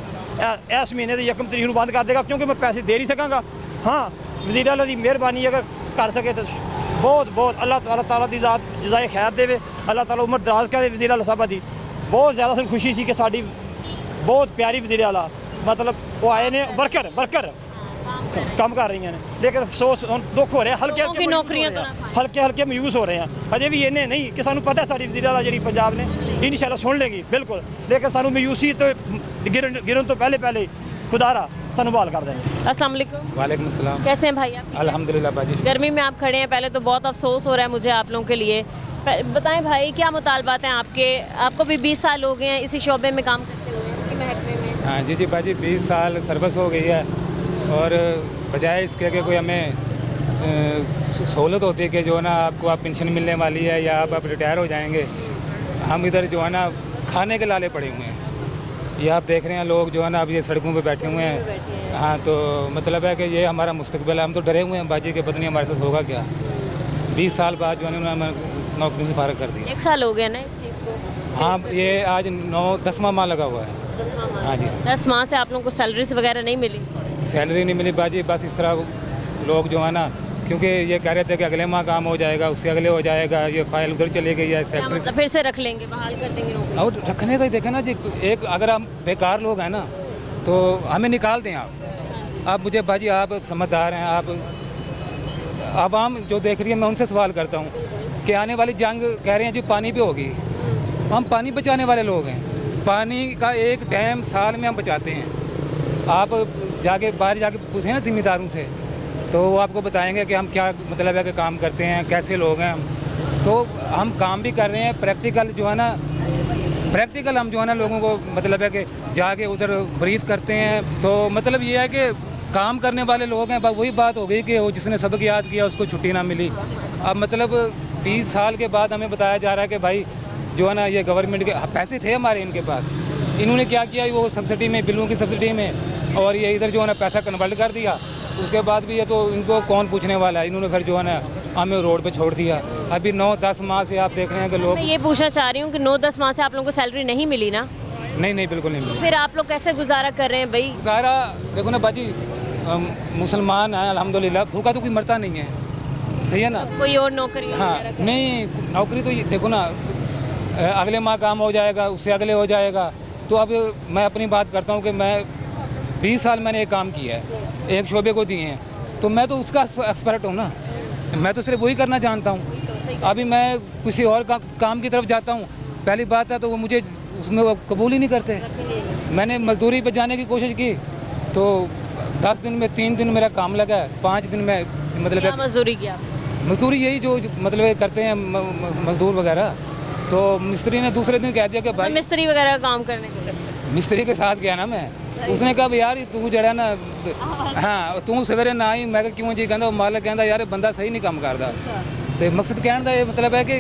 इस महीने की 1 तरीक बंद कर देगा, क्योंकि मैं पैसे दे नहीं सकांगा। हाँ वज़ीर अल्लाह की मेहरबानी अगर कर सके तो बहुत बहुत अल्लाह ताला की ज़ात जज़ाए खैर देवे, अल्लाह ताला उम्र दराज करे वज़ीर अल्लाह साहबा की। बहुत ज़्यादा सानूं खुशी सी कि साडी बहुत प्यारी वज़ीर अल्लाह, मतलब वो आए ने वर्कर काम कर रही हैं, लेकिन अफसोस दुख हो रहा है, हल्के हल्के मायूस हो रहे हैं। अजे भी इन्हें नहीं कि सानू पता है सारी वज़ीर आला जी पंजाब ने इंशाअल्लाह सुन लेगी बिल्कुल, लेकिन सानू मायूसी तो गिरन तो पहले खुदारा सानू बहाल कर दें। अस्सलाम वालेकुम। वालेकुम अस्सलाम। कैसे हैं भाई आप? अल्हम्दुलिल्लाह बाजी। गर्मी में आप खड़े हैं, पहले तो बहुत अफसोस हो रहा है मुझे आप लोगों के लिए। बताएं भाई क्या मुतालबात हैं आपके? आपको भी 20 साल हो गए हैं इसी शोबे में काम करते हैं? हाँ जी भाजी 20 साल सर्विस हो गई है और बजाय इसके कि कोई हमें सहूलत होती है कि जो है ना आपको आप पेंशन मिलने वाली है या आप रिटायर हो जाएंगे, हम इधर जो है ना खाने के लाले पड़े हुए हैं। ये आप देख रहे हैं लोग जो है ना अब ये सड़कों पे बैठे हुए हैं। हाँ, तो मतलब है कि ये हमारा मुस्तकबिल है। हम तो डरे हुए हैं बाजी के पता नहीं हमारे साथ होगा क्या। 20 साल बाद जो है ना उन्होंने नौकरी से फारग कर दिया। 1 साल हो गया ना इस चीज़ को? हाँ, ये आज 10वां माह लगा हुआ है। 10वां माह। हाँ जी। 10 माह से आप लोगों को सैलरीज वगैरह नहीं मिली? सैलरी नहीं मिली बाजी, बस इस तरह लोग जो है ना, क्योंकि ये कह रहे थे कि अगले माह काम हो जाएगा, उससे अगले हो जाएगा, ये फाइल उधर चली गई है क्या सेक्टर मतलब फिर से रख लेंगे, बहाल कर देंगे नौकरी? और रखने का ही देखें ना जी, एक अगर हम बेकार लोग हैं ना तो हमें निकाल दें आप मुझे बाजी, आप समझदार हैं, आप आवाम जो देख रही है, मैं उनसे सवाल करता हूँ कि आने वाली जंग कह रहे हैं जी पानी पे होगी। हम पानी बचाने वाले लोग हैं, पानी का एक डैम साल में हम बचाते हैं। आप जाके बाहर जाके पूछें ना जिम्मेदारों से, तो वो आपको बताएंगे कि हम क्या मतलब है कि काम करते हैं, कैसे लोग हैं हम। तो हम काम भी कर रहे हैं, प्रैक्टिकल जो है ना, प्रैक्टिकल हम जो है ना लोगों को मतलब है कि जाके उधर ब्रीफ करते हैं। तो मतलब ये है कि काम करने वाले लोग हैं। वही बात हो गई कि वो जिसने सबक याद किया उसको छुट्टी ना मिली। अब मतलब 20 साल के बाद हमें बताया जा रहा है कि भाई जो है ना ये गवर्नमेंट के पैसे थे हमारे इनके पास, इन्होंने क्या किया, वो सब्सिडी में, बिलों की सब्सिडी में, और ये इधर जो है ना पैसा कन्वर्ट कर दिया। उसके बाद भी ये तो इनको कौन पूछने वाला है, इन्होंने फिर जो है ना हमें रोड पे छोड़ दिया। अभी 9-10 माह से आप देख रहे हैं कि लोग। मैं ये पूछना चाह रही हूँ कि 9-10 माह से आप लोगों को सैलरी नहीं मिली ना? नहीं बिल्कुल नहीं मिली। फिर आप लोग कैसे गुजारा कर रहे हैं भाई? गुजारा देखो ना बाजी, मुसलमान हैं अल्हम्दुलिल्लाह, भूखा तो कोई मरता नहीं है, सही है ना। कोई और नौकरी? हाँ, नहीं नौकरी तो ये देखो ना, अगले माह काम हो जाएगा, उससे अगले हो जाएगा। तो अब मैं अपनी बात करता हूँ कि मैं 20 साल मैंने एक काम किया है, एक शोबे को दिए हैं, तो मैं तो उसका एक्सपर्ट हूँ ना, मैं तो सिर्फ वही करना जानता हूँ। अभी मैं किसी और काम की तरफ जाता हूँ, पहली बात है तो वो मुझे उसमें वो कबूल ही नहीं करते। मैंने मजदूरी पे जाने की कोशिश की तो 10 दिन में 3 दिन मेरा काम लगा है, 5 दिन में मतलब क्या मजदूरी किया? मजदूरी यही जो मतलब करते हैं मजदूर वगैरह। तो मिस्त्री ने दूसरे दिन कह दिया कि भाई, मिस्त्री वगैरह काम करने के लिए? मिस्त्री के साथ गया ना मैं, उसने कहा यार तू जड़ा ना, हाँ तू सवेरे ना आई। मैं क्यों जी, कहता मालिक कहता यार बंदा सही नहीं काम करता। तो मकसद कहने का ये मतलब है कि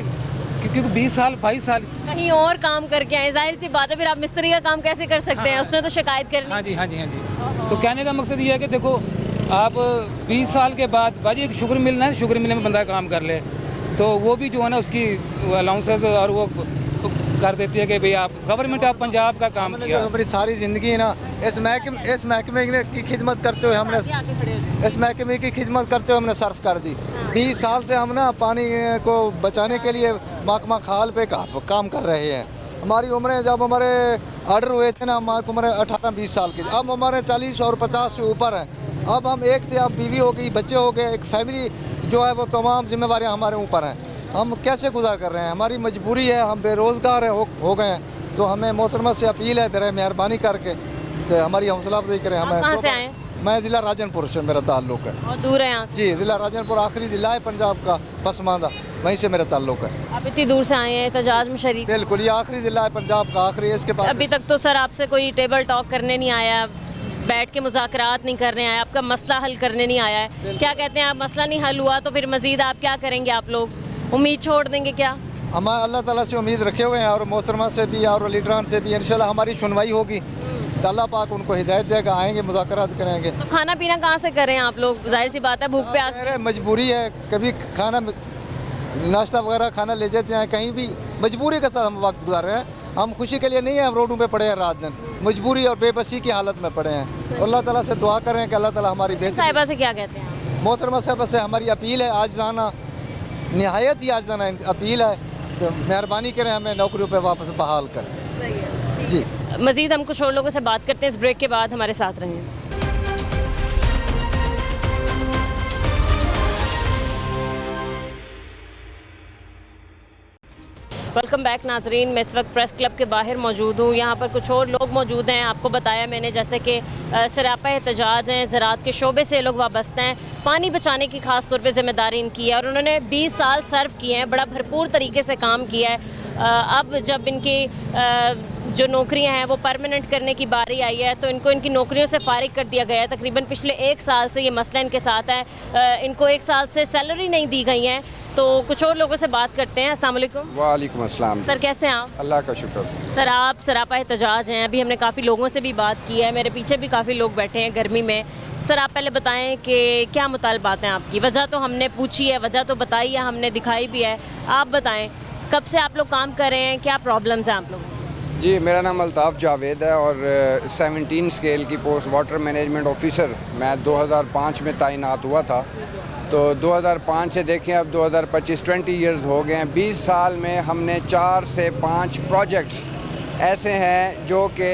क्योंकि 20 साल 22 साल कहीं और काम करके आए, जाहिर सी बात है फिर आप मिस्त्री का काम कैसे कर सकते हैं? उसने तो शिकायत करनी। हाँ जी। तो कहने का मकसद ये है कि देखो आप 20 साल के बाद बाजी एक शुगर मिल है, शुगर मिल में बंदा काम कर ले तो वो भी जो है ना उसकी अलाउंसेस और वो कर देती है कि भाई आप गवर्नमेंट ऑफ पंजाब का काम किया। हमारी सारी ज़िंदगी ना इस महकमे की खिदमत करते हुए हमने इस महकमे की खिदमत करते हुए हमने सर्फ कर दी। 20 साल से हम ना पानी को बचाने के लिए महकमा खाल पे काम कर रहे हैं। हमारी उम्रें जब हमारे ऑर्डर हुए थे ना, हमारी उम्र 18-20 साल की, अब हमारे 40 और 50 से ऊपर हैं। अब हम एक थे, अब बीवी हो गई, बच्चे हो गए, एक फैमिली जो है वो तमाम जिम्मेवारियाँ हमारे ऊपर हैं। हम कैसे गुजार कर रहे हैं, हमारी मजबूरी है, हम बेरोज़गार हो गए हैं। तो हमें मोहतरमा से अपील है, फिर मेहरबानी करके तो हमारी हौसला अफजाई करें। हमें कहाँ से आए? मैं ज़िला राजनपुर से मेरा ताल्लुक है। और दूर है यहाँ से? जी, ज़िला राजनपुर आखिरी ज़िला है पंजाब का, पसमानदा, वहीं से मेरा ताल्लुक है। आप इतनी दूर से आए हैं एहतजाज में शरीक? बिल्कुल, ये आखिरी ज़िला है पंजाब का, आखिरी। इसके बाद अभी तक तो सर आपसे कोई टेबल टॉक करने नहीं आया, बैठ के मुज़ाकरात नहीं करने आया, आपका मसला हल करने नहीं आया है। क्या कहते हैं आप, मसला नहीं हल हुआ तो फिर मज़ीद आप क्या करेंगे? आप लोग उम्मीद छोड़ देंगे क्या? हम अल्लाह ताला से उम्मीद रखे हुए हैं और मोहतरमा से भी और लीडरान से भी इंशाल्लाह हमारी सुनवाई होगी तो अल्लाह पाक उनको हिदायत देगा, आएंगे मुज़ाकरात करेंगे। तो खाना पीना कहाँ से करें आप लोग? जाहिर सी बात है भूख प्यास। मजबूरी है, कभी खाना नाश्ता वगैरह खाना ले जाते हैं, कहीं भी मजबूरी के साथ हम वक्त गुजार रहे हैं। हम खुशी के लिए नहीं है, हम रोडों पे पड़े हैं रात दिन, मजबूरी और बेबसी की हालत में पड़े हैं। अल्लाह ताला से दुआ कर रहे हैं कि अल्लाह ताला हमारी बेहतरी। साहिबा से क्या कहते हैं? मोहतरमा साहिबा से हमारी अपील है, आज जाना नहायत ही आज जाना अपील है, तो मेहरबानी करें हमें नौकरियों पे वापस बहाल करें। जी, मज़ीद हम कुछ और लोगों से बात करते हैं इस ब्रेक के बाद, हमारे साथ रहें। वेलकम बैक नाजरीन, मैं इस वक्त प्रेस क्लब के बाहर मौजूद हूँ। यहाँ पर कुछ और लोग मौजूद हैं, आपको बताया मैंने जैसे कि सरापा एहतजाज हैं, ज़राअत के शोबे से लोग वाबस्ता हैं, पानी बचाने की ख़ास तौर पे ज़िम्मेदारी इनकी है और उन्होंने 20 साल सर्व किए हैं, बड़ा भरपूर तरीके से काम किया है। अब जब इनकी जो नौकरियां हैं वो परमानेंट करने की बारी आई है, तो इनको इनकी नौकरियों से फारिग कर दिया गया है। तकरीबन पिछले 1 साल से ये मसला इनके साथ है। इनको 1 साल से सैलरी नहीं दी गई है। तो कुछ और लोगों से बात करते हैं। अस्सलाम वालेकुम। वालेकुम अस्सलाम। सर कैसे हैं आप? अल्लाह का शुक्र। सर आप सरापा एहतजाज हैं। अभी हमने काफ़ी लोगों से भी बात की है, मेरे पीछे भी काफ़ी लोग बैठे हैं गर्मी में। सर आप पहले बताएं कि क्या मुतालबात हैं आपकी? वजह तो हमने पूछी है, वजह तो बताई है, हमने दिखाई भी है। आप बताएं कब से आप लोग काम कर रहे हैं, क्या प्रॉब्लम्स हैं आप लोगों? जी मेरा नाम अल्ताफ़ जावेद है और 17 स्केल की पोस्ट वाटर मैनेजमेंट ऑफिसर मैं 2005 में तैनात हुआ था। तो 2005 से देखें अब 2025 20 इयर्स हो गए हैं। 20 साल में हमने 4 से 5 प्रोजेक्ट्स ऐसे हैं जो कि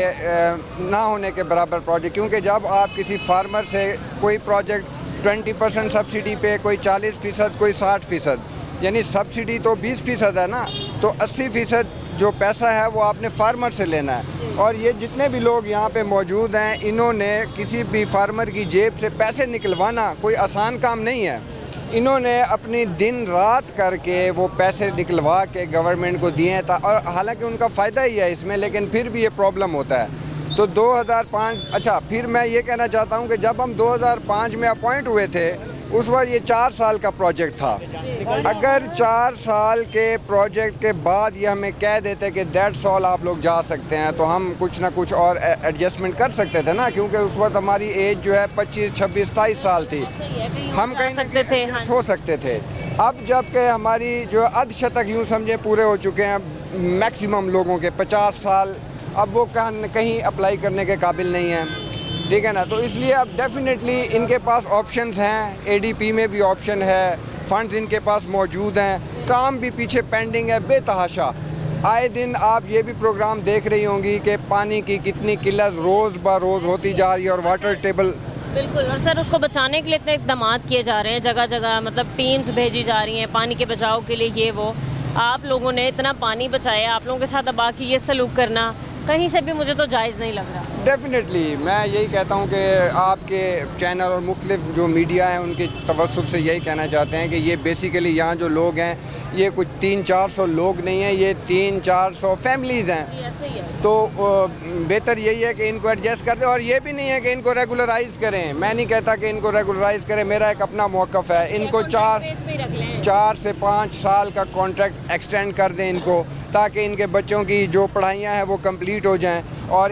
ना होने के बराबर प्रोजेक्ट, क्योंकि जब आप किसी फार्मर से कोई प्रोजेक्ट 20% सब्सिडी पे, कोई 40%, कोई 60%, यानी सब्सिडी तो 20% है ना, तो 80% जो पैसा है वो आपने फार्मर से लेना है। और ये जितने भी लोग यहाँ पे मौजूद हैं, इन्होंने किसी भी फार्मर की जेब से पैसे निकलवाना कोई आसान काम नहीं है। इन्होंने अपनी दिन रात करके वो पैसे निकलवा के गवर्नमेंट को दिए हैं, और हालांकि उनका फ़ायदा ही है इसमें, लेकिन फिर भी ये प्रॉब्लम होता है। तो 2005 अच्छा, फिर मैं ये कहना चाहता हूँ कि जब हम 2005 में अपॉइंट हुए थे उस वक्त ये 4 साल का प्रोजेक्ट था। अगर 4 साल के प्रोजेक्ट के बाद ये हमें कह देते कि दैट्स ऑल आप लोग जा सकते हैं, तो हम कुछ ना कुछ और एडजस्टमेंट कर सकते थे ना, क्योंकि उस वक्त हमारी एज जो है 25, 26, 27 साल थी, हम कहीं सकते थे, हाँ। हो सकते थे। अब जबकि हमारी जो अर्धशतक यूँ समझे पूरे हो चुके हैं, मैक्सिमम लोगों के 50 साल, अब वो कहीं अप्लाई करने के काबिल नहीं हैं, ठीक है ना। तो इसलिए अब डेफिनेटली इनके पास ऑप्शंस हैं, एडीपी में भी ऑप्शन है, फंड्स इनके पास मौजूद हैं, काम भी पीछे पेंडिंग है बेतहाशा। आए दिन आप ये भी प्रोग्राम देख रही होंगी कि पानी की कितनी किल्लत रोज़ ब रोज़ होती जा रही है और वाटर टेबल बिल्कुल। और सर उसको बचाने के लिए इतने इकदाम किए जा रहे हैं, जगह जगह मतलब टीम्स भेजी जा रही हैं पानी के बचाव के लिए, ये वो। आप लोगों ने इतना पानी बचाया, आप लोगों के साथ अब बाकी ये सलूक करना कहीं से भी मुझे तो जायज़ नहीं लग रहा। डेफिनेटली मैं यही कहता हूँ कि आपके चैनल और मुख्तलिफ जो मीडिया हैं उनके तवस्सुत से यही कहना चाहते हैं कि ये बेसिकली यहाँ जो लोग हैं ये कुछ 300-400 लोग नहीं हैं, ये 300-400 फैमिलीज़ हैं। तो बेहतर यही है कि इनको एडजस्ट कर दें, और ये भी नहीं है कि इनको रेगुलराइज़ करें। मैं नहीं कहता कि इनको रेगुलराइज़ करें, मेरा एक अपना मौक़िफ़ है। इनको 4 से 5 साल का कॉन्ट्रैक्ट एक्सटेंड कर दें इनको, ताकि इनके बच्चों की जो पढ़ाइयाँ हैं वो कंप्लीट हो जाएं, और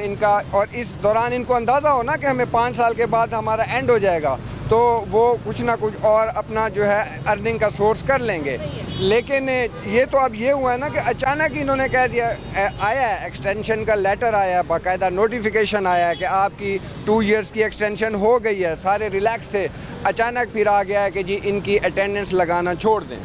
इस दौरान इनको अंदाज़ा हो ना कि हमें 5 साल के बाद हमारा एंड हो जाएगा, तो वो कुछ ना कुछ और अपना जो है अर्निंग का सोर्स कर लेंगे। लेकिन ये तो अब ये हुआ है ना कि अचानक इन्होंने कह दिया, आया है एक्सटेंशन का लेटर आया है, बाकायदा नोटिफिकेशन आया है कि आपकी 2 इयर्स की एक्सटेंशन हो गई है। सारे रिलैक्स थे, अचानक फिर आ गया है कि जी इनकी अटेंडेंस लगाना छोड़ दें।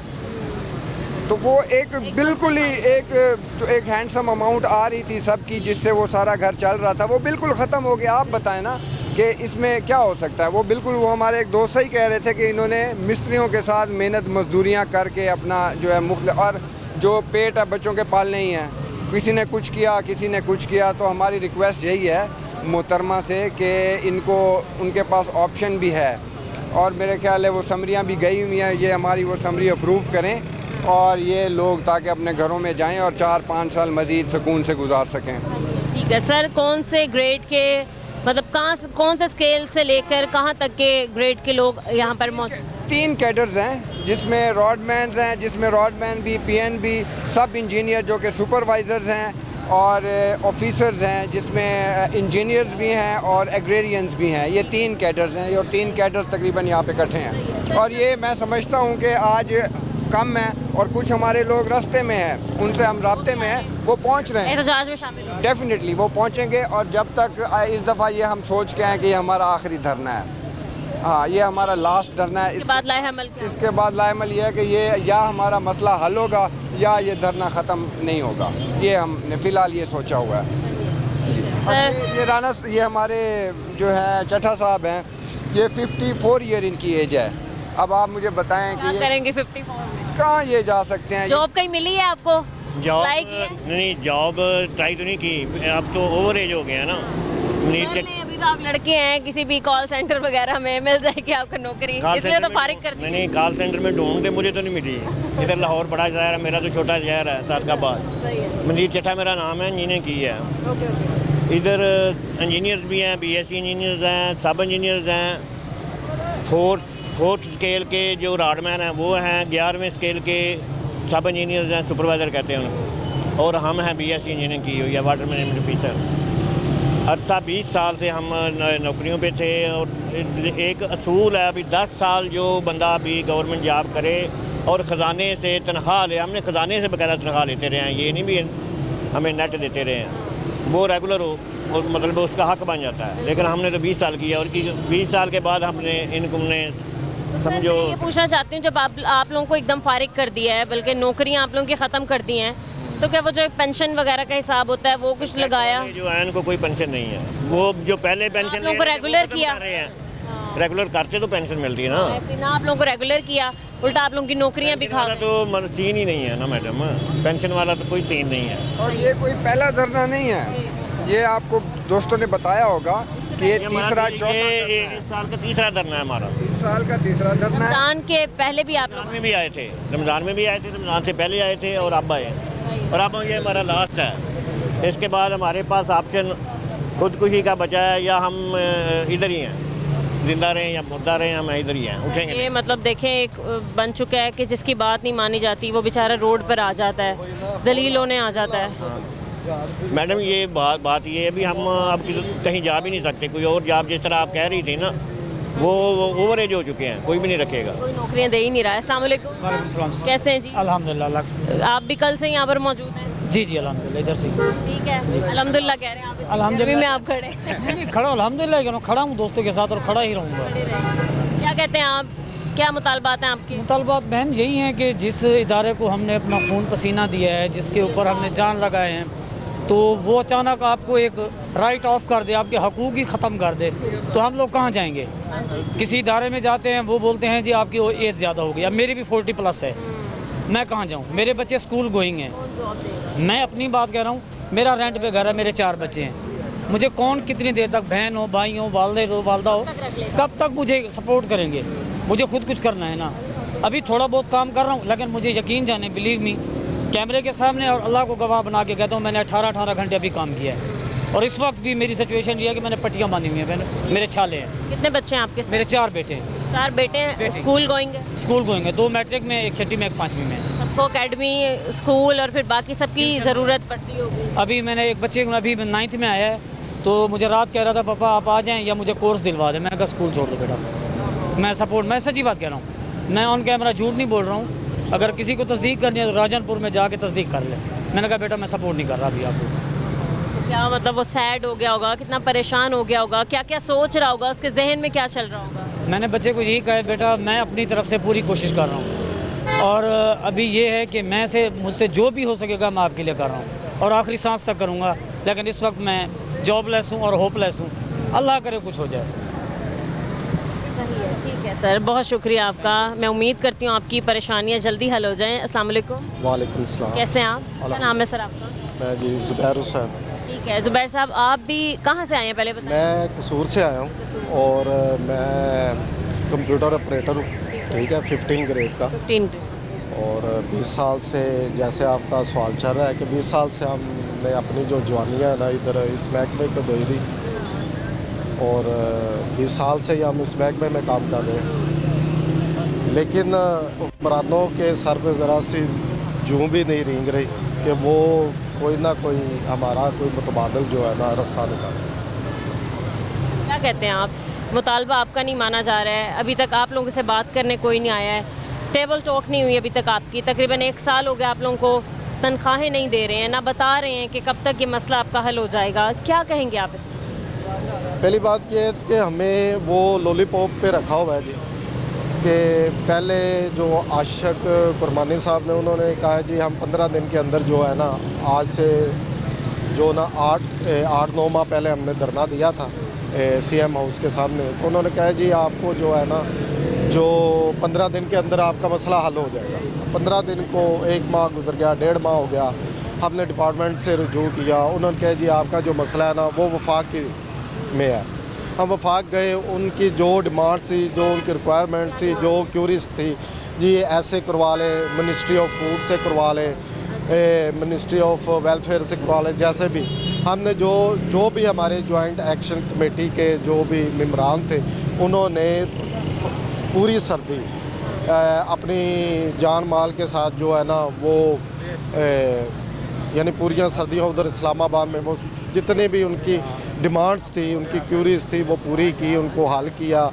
तो वो एक बिल्कुल ही एक हैंडसम अमाउंट आ रही थी सबकी, जिससे वो सारा घर चल रहा था, वो बिल्कुल ख़त्म हो गया। आप बताएं ना कि इसमें क्या हो सकता है। वो बिल्कुल, वो हमारे एक दोस्त ही कह रहे थे कि इन्होंने मिस्त्रियों के साथ मेहनत मजदूरियाँ करके अपना जो है और जो पेट है बच्चों के पालने ही हैं, किसी ने कुछ किया, किसी ने कुछ किया। तो हमारी रिक्वेस्ट यही है मोहतरमा से कि इनको, उनके पास ऑप्शन भी है, और मेरे ख्याल है वो समरियाँ भी गई हुई हैं, ये हमारी वो समरी अप्रूव करें और ये लोग ताकि अपने घरों में जाएं और 4-5 साल मज़ीद सुकून से गुजार सकें। ठीक है सर, कौन से ग्रेड के, मतलब कौन से स्केल से लेकर कहाँ तक के ग्रेड के लोग यहाँ पर मौजूद? 3 कैडर्स हैं, जिसमें रॉडमैन्स हैं, जिसमें रॉडमैन भी, PN भी, सब इंजीनियर जो कि सुपरवाइज़र्स हैं, और ऑफिसर्स हैं जिसमें इंजीनियर्स भी हैं और एग्रेरियंस भी हैं। ये 3 कैडर्स हैं, और 3 कैडर्स तकरीबन यहाँ पे इकट्ठे हैं। और ये मैं समझता हूँ कि आज कम है और कुछ हमारे लोग रास्ते में हैं, उनसे हम राब्ते में हैं, वो पहुँच रहे हैं, एहतजाज में शामिल हो। डेफिनेटली वो पहुँचेंगे। और जब तक इस दफ़ा ये हम सोच के आए कि ये हमारा आखिरी धरना है, हाँ ये हमारा लास्ट धरना है। इसके बाद लाएअमल इसके बाद लाएअमल ये है कि ये या हमारा मसला हल होगा या ये धरना ख़त्म नहीं होगा। ये हमने फ़िलहाल ये सोचा हुआ है। ये हमारे जो है चट्ठा साहब हैं, ये 54 ईयर इनकी एज है। अब आप मुझे बताएं कि ये करेंगे 54 कहाँ ये जा सकते हैं? जॉब कहीं मिली है आपको? जॉब ट्राई की है? नहीं, जॉब ट्राई तो नहीं की, अब तो ओवर एज हो गया ना। अभी अभी तो आप लड़के हैं, किसी भी कॉल सेंटर वगैरह में मिल जाएगी आपको नौकरी, इसलिए तो फारिग कर दी। नहीं, कॉल सेंटर में ढूंढते मुझे तो नहीं मिली। इधर लाहौर बड़ा शहर है, मेरा तो छोटा शहर है सादकाबाद। मंजीत चट्टा मेरा नाम है, इंजीनियर की है। इधर इंजीनियर्स भी हैं, बीएससी इंजीनियर्स हैं, सब इंजीनियर्स हैं। फोर्थ स्केल के जो राडमैन हैं वो हैं, 11वें स्केल के सब इंजीनियर्स हैं, सुपरवाइज़र कहते हैं उनको। और हम हैं बीएससी इंजीनियरिंग की हुई है, वाटर मैनेजमेंट ऑफिसर। अच्छा 20 साल से हम नौकरियों पे थे। और एक असूल है, अभी 10 साल जो बंदा अभी गवर्नमेंट जॉब करे और ख़जाने से तनख्वाह ले, हमने ख़जाने से बकायदा तनख्वाह लेते रहे हैं, ये नहीं भी हमें नेट देते रहे हैं, वो रेगुलर हो और मतलब उसका हक बन जाता है। लेकिन हमने तो 20 साल किया और 20 साल के बाद हमने इनको समझो। मैं ये पूछना चाहती हूँ, जब आप लोगों को एकदम फारिग कर दिया है, बल्कि नौकरियाँ आप लोगों की ख़त्म कर दी हैं, तो क्या वो जो पेंशन वगैरह का हिसाब होता है वो कुछ लगाया? जो है उनको कोई पेंशन नहीं है। वो जो पहले पेंशन लोगों को रेगुलर किया, रेगुलर करते तो पेंशन मिलती है ना। ऐसे ना आप लोगों को रेगुलर किया, उल्टा आप लोगों की नौकरियां भी खा गए। तो सीन ही नहीं है ना मैडम, पेंशन वाला तो कोई सीन नहीं है। और ये कोई पहला धरना नहीं है, ये आपको दोस्तों ने बताया होगा कि ये तीसरा इस साल का तीसरा धरना है हमारा। इस साल का तीसरा धरना है। रमजान के पहले भी आप रमजान में भी आए थे, रमजान में भी आए थे, रमजान से पहले आए थे और अब आए, और अब ये हमारा लास्ट है। इसके बाद हमारे पास ऑप्शन खुदकुशी का बचा है, या हम इधर ही हैं, जिंदा रहें या मुर्दा रहें, हम इधर ही हैं, उठेंगे। ये मतलब देखें, एक बन चुका है कि जिसकी बात नहीं मानी जाती वो बेचारा रोड पर आ जाता है, जलील होने आ जाता है। मैडम ये बात ये है भी हम अब कहीं जा भी नहीं सकते। कोई और जॉब जिस तरह आप कह रही थी ना, वो ओवर एज हो चुके हैं, कोई भी नहीं रखेगा, कोई नौकरियां दे ही नहीं रहा है। अस्सलाम वालेकुम, कैसे हैं जी? अल्हम्दुलिल्लाह। आप भी कल से यहाँ पर मौजूद हैं? जी जी अल्हम्दुलिल्लाह, इधर से। ठीक है, अल्हम्दुलिल्लाह कह रहे हैं आप, अल्हम्दुलिल्लाह में आप खड़े नहीं खड़ा, अल्हम्दुलिल्लाह खड़ा हूँ दोस्तों के साथ और खड़ा ही रहूँगा। क्या कहते हैं आप, क्या मुतालबात हैं आपके? मुतालबात बहन यही हैं कि जिस इदारे को हमने अपना खून पसीना दिया है, जिसके ऊपर हमने जान लगाए हैं, तो वो अचानक आपको एक राइट ऑफ कर दे, आपके हकूक़ ही ख़त्म कर दे, तो हम लोग कहाँ जाएंगे? किसी इदारे में जाते हैं, वो बोलते हैं जी आपकी एज ज़्यादा हो गई। अब मेरी भी 40+ है, मैं कहाँ जाऊँ? मेरे बच्चे स्कूल गोइंग हैं, मैं अपनी बात कह रहा हूँ, मेरा रेंट पे घर है, मेरे 4 बच्चे हैं, मुझे कौन कितनी देर तक, बहन हो, भाई हो, वालदे हो, वालदा हो, कब तक मुझे सपोर्ट करेंगे? मुझे खुद कुछ करना है ना। अभी थोड़ा बहुत काम कर रहा हूँ, लेकिन मुझे यकीन जाने, बिलीव मी, कैमरे के सामने और अल्लाह को गवाह बना के कहता हूँ, मैंने 18 घंटे अभी काम किया है। और इस वक्त भी मेरी सिचुएशन ये है कि मैंने पट्टियाँ बांधी हुई हैं, मेरे छाले हैं। कितने बच्चे हैं आपके साथ? मेरे 4 बेटे हैं। 4 बेटे हैं, स्कूल गोइंग है? स्कूल गोइंग है, 2 मैट्रिक में, 1 छठी में, 1 5वीं में। सबको अकेडमी, स्कूल और फिर बाकी सबकी ज़रूरत पड़ती होगी। अभी मैंने एक बच्चे अभी 9th में आया है, तो मुझे रात कह रहा था पापा आप आ जाएं या मुझे कोर्स दिलवा दें। मैंने कहा स्कूल छोड़ दो बेटा, मैं सपोर्ट, मैं सच्ची बात कह रहा हूँ, मैं ऑन कैमरा झूठ नहीं बोल रहा हूँ। अगर किसी को तस्दीक करनी है तो राजनपुर में जाके तस्दीक कर ले। मैंने कहा बेटा मैं सपोर्ट नहीं कर रहा अभी आपको। क्या मतलब वो सैड हो गया होगा, कितना परेशान हो गया होगा, क्या क्या सोच रहा होगा, उसके जहन में क्या चल रहा होगा? मैंने बच्चे को यही कहा है बेटा मैं अपनी तरफ से पूरी कोशिश कर रहा हूँ, और अभी ये है कि मुझसे जो भी हो सकेगा मैं आपके लिए कर रहा हूँ, और आखिरी सांस तक करूँगा। लेकिन इस वक्त मैं जॉबलेस हूँ और होपलेस हूँ, अल्लाह करे कुछ हो जाए। ठीक है सर, बहुत शुक्रिया आपका। मैं उम्मीद करती हूँ आपकी परेशानियाँ जल्दी हल हो जाएं। अस्सलाम वालेकुम। वालेकुम सलाम। कैसे हैं आप? क्या नाम है सर आपका? मैं जी ज़ुबैर हुसैन। ठीक है ज़ुबैर साहब, आप भी कहाँ से आए हैं पहले बताएं? मैं कसूर से आया हूँ और मैं कंप्यूटर ऑपरेटर हूँ, ठीक है, 15 ग्रेड का। 15 और 20 साल से, जैसे आपका सवाल चल रहा है कि 20 साल से हमने अपनी जो जवानियाँ है ना इधर इस महकमे को दी थी, और 20 साल से ही हम इस महकमे में काम कर रहे हैं। लेकिन हुक्मरानों के सर पे ज़रा सी जूं भी नहीं रेंग रही कि वो कोई ना कोई हमारा कोई मुतबादल जो है ना रास्ता निकाले। क्या कहते हैं आप? मुतालबा आपका नहीं माना जा रहा है, अभी तक आप लोगों से बात करने कोई नहीं आया है, टेबल टॉक नहीं हुई अभी तक आपकी। तकरीबन 1 साल हो गया आप लोगों को तनख्वाहें नहीं दे रहे हैं, ना बता रहे हैं कि कब तक ये मसला आपका हल हो जाएगा। क्या कहेंगे आप इसमें? पहली बात ये है कि हमें वो लॉलीपॉप पे रखा हुआ है जी, कि पहले जो आशिक कुरबानी साहब ने उन्होंने कहा जी हम 15 दिन के अंदर जो है ना, आज से जो ना 8-9 माह पहले हमने धरना दिया था CM हाउस के सामने, तो उन्होंने कहा जी आपको जो है ना, जो 15 दिन के अंदर आपका मसला हल हो जाएगा। 15 दिन को 1 माह गुजर गया, 1.5 माह हो गया, हमने डिपार्टमेंट से रुजू किया, उन्होंने कहा जी आपका जो मसला है ना वो वफाक में है, हम वफाक गए, उनकी जो डिमांड सी, जो उनकी रिक्वायरमेंट सी, जो क्यूरीज थी जी ऐसे करवा लें, मिनिस्ट्री ऑफ फूड से करवा लें, मिनिस्ट्री ऑफ वेलफेयर से करवा लें, जैसे भी हमने जो भी हमारे जॉइंट एक्शन कमेटी के जो भी मेंबरान थे उन्होंने पूरी सर्दी अपनी जान माल के साथ जो है ना वो यानी पूरी सर्दियों उधर इस्लामाबाद में वो जितने भी उनकी डिमांड्स थी, उनकी क्यूरीज थी, वो पूरी की, उनको हल किया।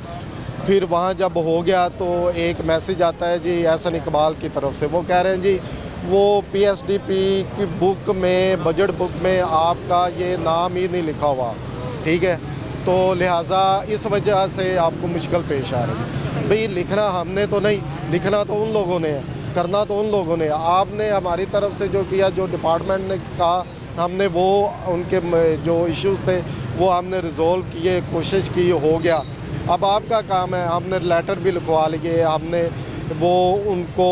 फिर वहाँ जब हो गया तो एक मैसेज आता है जी एहसन इकबाल की तरफ से, वो कह रहे हैं जी वो PSDP की बुक में, बजट बुक में आपका ये नाम ही नहीं लिखा हुआ, ठीक है, तो लिहाजा इस वजह से आपको मुश्किल पेश आ रही है। भाई लिखना हमने तो नहीं, लिखना तो उन लोगों ने है, करना तो उन लोगों ने। आपने हमारी तरफ से जो किया, जो डिपार्टमेंट ने कहा, हमने वो उनके जो इश्यूज़ थे वो हमने रिज़ोल्व किए, कोशिश की, हो गया। अब आपका काम है, हमने लेटर भी लिखवा लिए, हमने वो उनको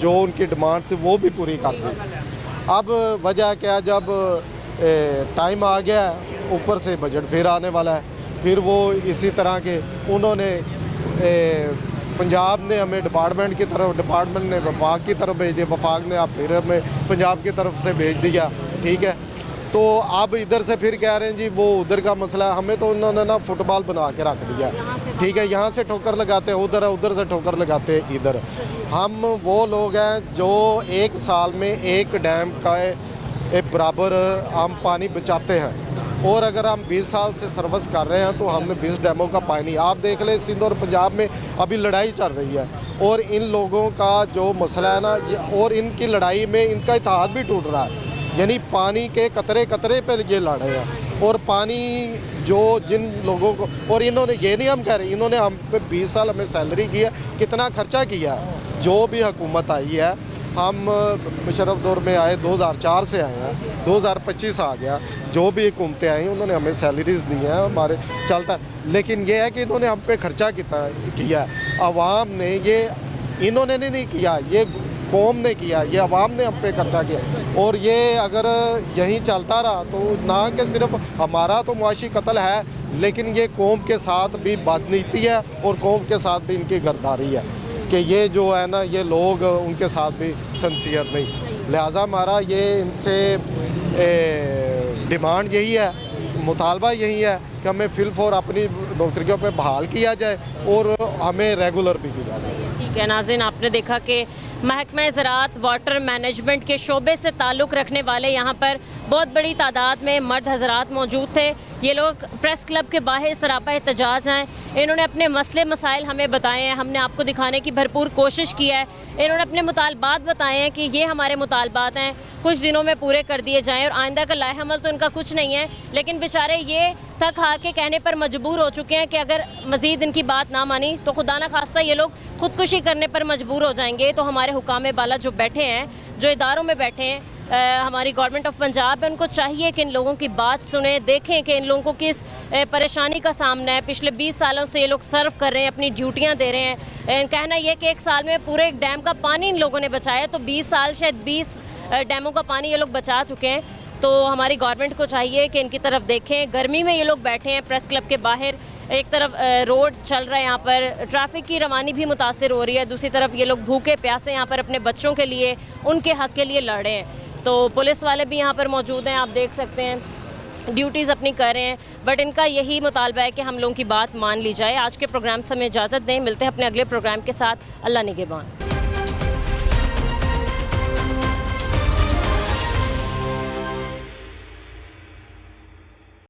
जो उनकी डिमांड थी वो भी पूरी कर दी। अब वजह क्या, जब टाइम आ गया, ऊपर से बजट फिर आने वाला है, फिर वो इसी तरह के उन्होंने पंजाब ने हमें डिपार्टमेंट की तरफ, डिपार्टमेंट ने वफाक की तरफ भेज दिया, वफाक ने आप फिर हमें पंजाब की तरफ से भेज दिया, ठीक है। तो अब इधर से फिर कह रहे हैं जी वो उधर का मसला है, हमें तो उन्होंने ना फुटबॉल बना के रख दिया, ठीक है, यहाँ से ठोकर लगाते हैं उधर, उधर से ठोकर लगाते हैं इधर। हम वो लोग हैं जो एक साल में एक डैम का एक बराबर हम पानी बचाते हैं, और अगर हम 20 साल से सर्विस कर रहे हैं तो हमने 20 डैमों का पानी, आप देख लें सिंध और पंजाब में अभी लड़ाई चल रही है, और इन लोगों का जो मसला है ना, और इनकी लड़ाई में इनका इत्तेहाद भी टूट रहा है, यानी पानी के कतरे कतरे पे ये लड़ रहे हैं। और पानी जो जिन लोगों को, और इन्होंने ये नहीं हम कह रहे, इन्होंने हम पे 20 साल हमें सैलरी की है, कितना खर्चा किया है, जो भी हुकूमत आई है, हम मुशर्रफ दौर में आए, 2004 से आए हैं, 2025 आ गया, जो भी हुकूमतें आई उन्होंने हमें सैलरीज दी हैं, हमारे चलता। लेकिन ये है कि इन्होंने हम पे खर्चा कितना किया है, आवाम ने, ये इन्होंने नहीं किया, ये कौम ने किया, ये आवाम ने हम पे खर्चा किया। और ये अगर यहीं चलता रहा तो ना कि सिर्फ हमारा तो मुआशी कत्ल है, लेकिन ये कौम के साथ भी बदनीति है, और कौम के साथ भी इनकी गद्दारी है कि ये जो है ना, ये लोग उनके साथ भी सिंसियर नहीं। लिहाजा हमारा ये इनसे डिमांड यही है, मुतालबा यही है कि हमें फिलफौर अपनी नौकरियों पे बहाल किया जाए और हमें रेगुलर भी किया जाए। ठीक है नाज़रीन, आपने देखा कि महकमा ज़राअत वाटर मैनेजमेंट के शोबे से ताल्लुक़ रखने वाले यहाँ पर बहुत बड़ी तादाद में मर्द हज़रात मौजूद थे। ये लोग प्रेस क्लब के बाहर सरापा एहतजाज हैं, इन्होंने अपने मसले मसाइल हमें बताए हैं, हमने आपको दिखाने की भरपूर कोशिश की है। इन्होंने अपने मुतालबात बताए हैं कि ये हमारे मुतालबात हैं, कुछ दिनों में पूरे कर दिए जाएँ, और आइंदा का लाए अमल तो इनका कुछ नहीं है। लेकिन बेचारे ये थक हार के कहने पर मजबूर हो चुके हैं कि अगर मज़ीद इनकी बात ना मानी तो खुदा ना खास्ता ये लोग ख़ुदकुशी करने पर मजबूर हो जाएंगे। तो हमारे हुकाम बाला जो बैठे हैं, जो इदारों में बैठे हैं, हमारी गवर्नमेंट ऑफ पंजाब है, उनको चाहिए कि इन लोगों की बात सुने, देखें कि इन लोगों को किस परेशानी का सामना है। पिछले 20 सालों से ये लोग सर्व कर रहे हैं, अपनी ड्यूटियां दे रहे हैं। कहना यह कि एक साल में पूरे एक डैम का पानी इन लोगों ने बचाया, तो 20 साल शायद 20 डैमों का पानी ये लोग बचा चुके हैं। तो हमारी गवर्नमेंट को चाहिए कि इनकी तरफ देखें। गर्मी में ये लोग बैठे हैं प्रेस क्लब के बाहर, एक तरफ रोड चल रहा है, यहाँ पर ट्रैफिक की रवानी भी मुतासिर हो रही है, दूसरी तरफ ये लोग भूखे प्यासे यहाँ पर अपने बच्चों के लिए, उनके हक़ के लिए लड़ रहे हैं। तो पुलिस वाले भी यहाँ पर मौजूद हैं, आप देख सकते हैं, ड्यूटीज़ अपनी कर रहे हैं, बट इनका यही मुतालबा है कि हम लोगों की बात मान ली जाए। आज के प्रोग्राम से हमें इजाज़त दें, मिलते हैं अपने अगले प्रोग्राम के साथ। अल्लाह निगहबान।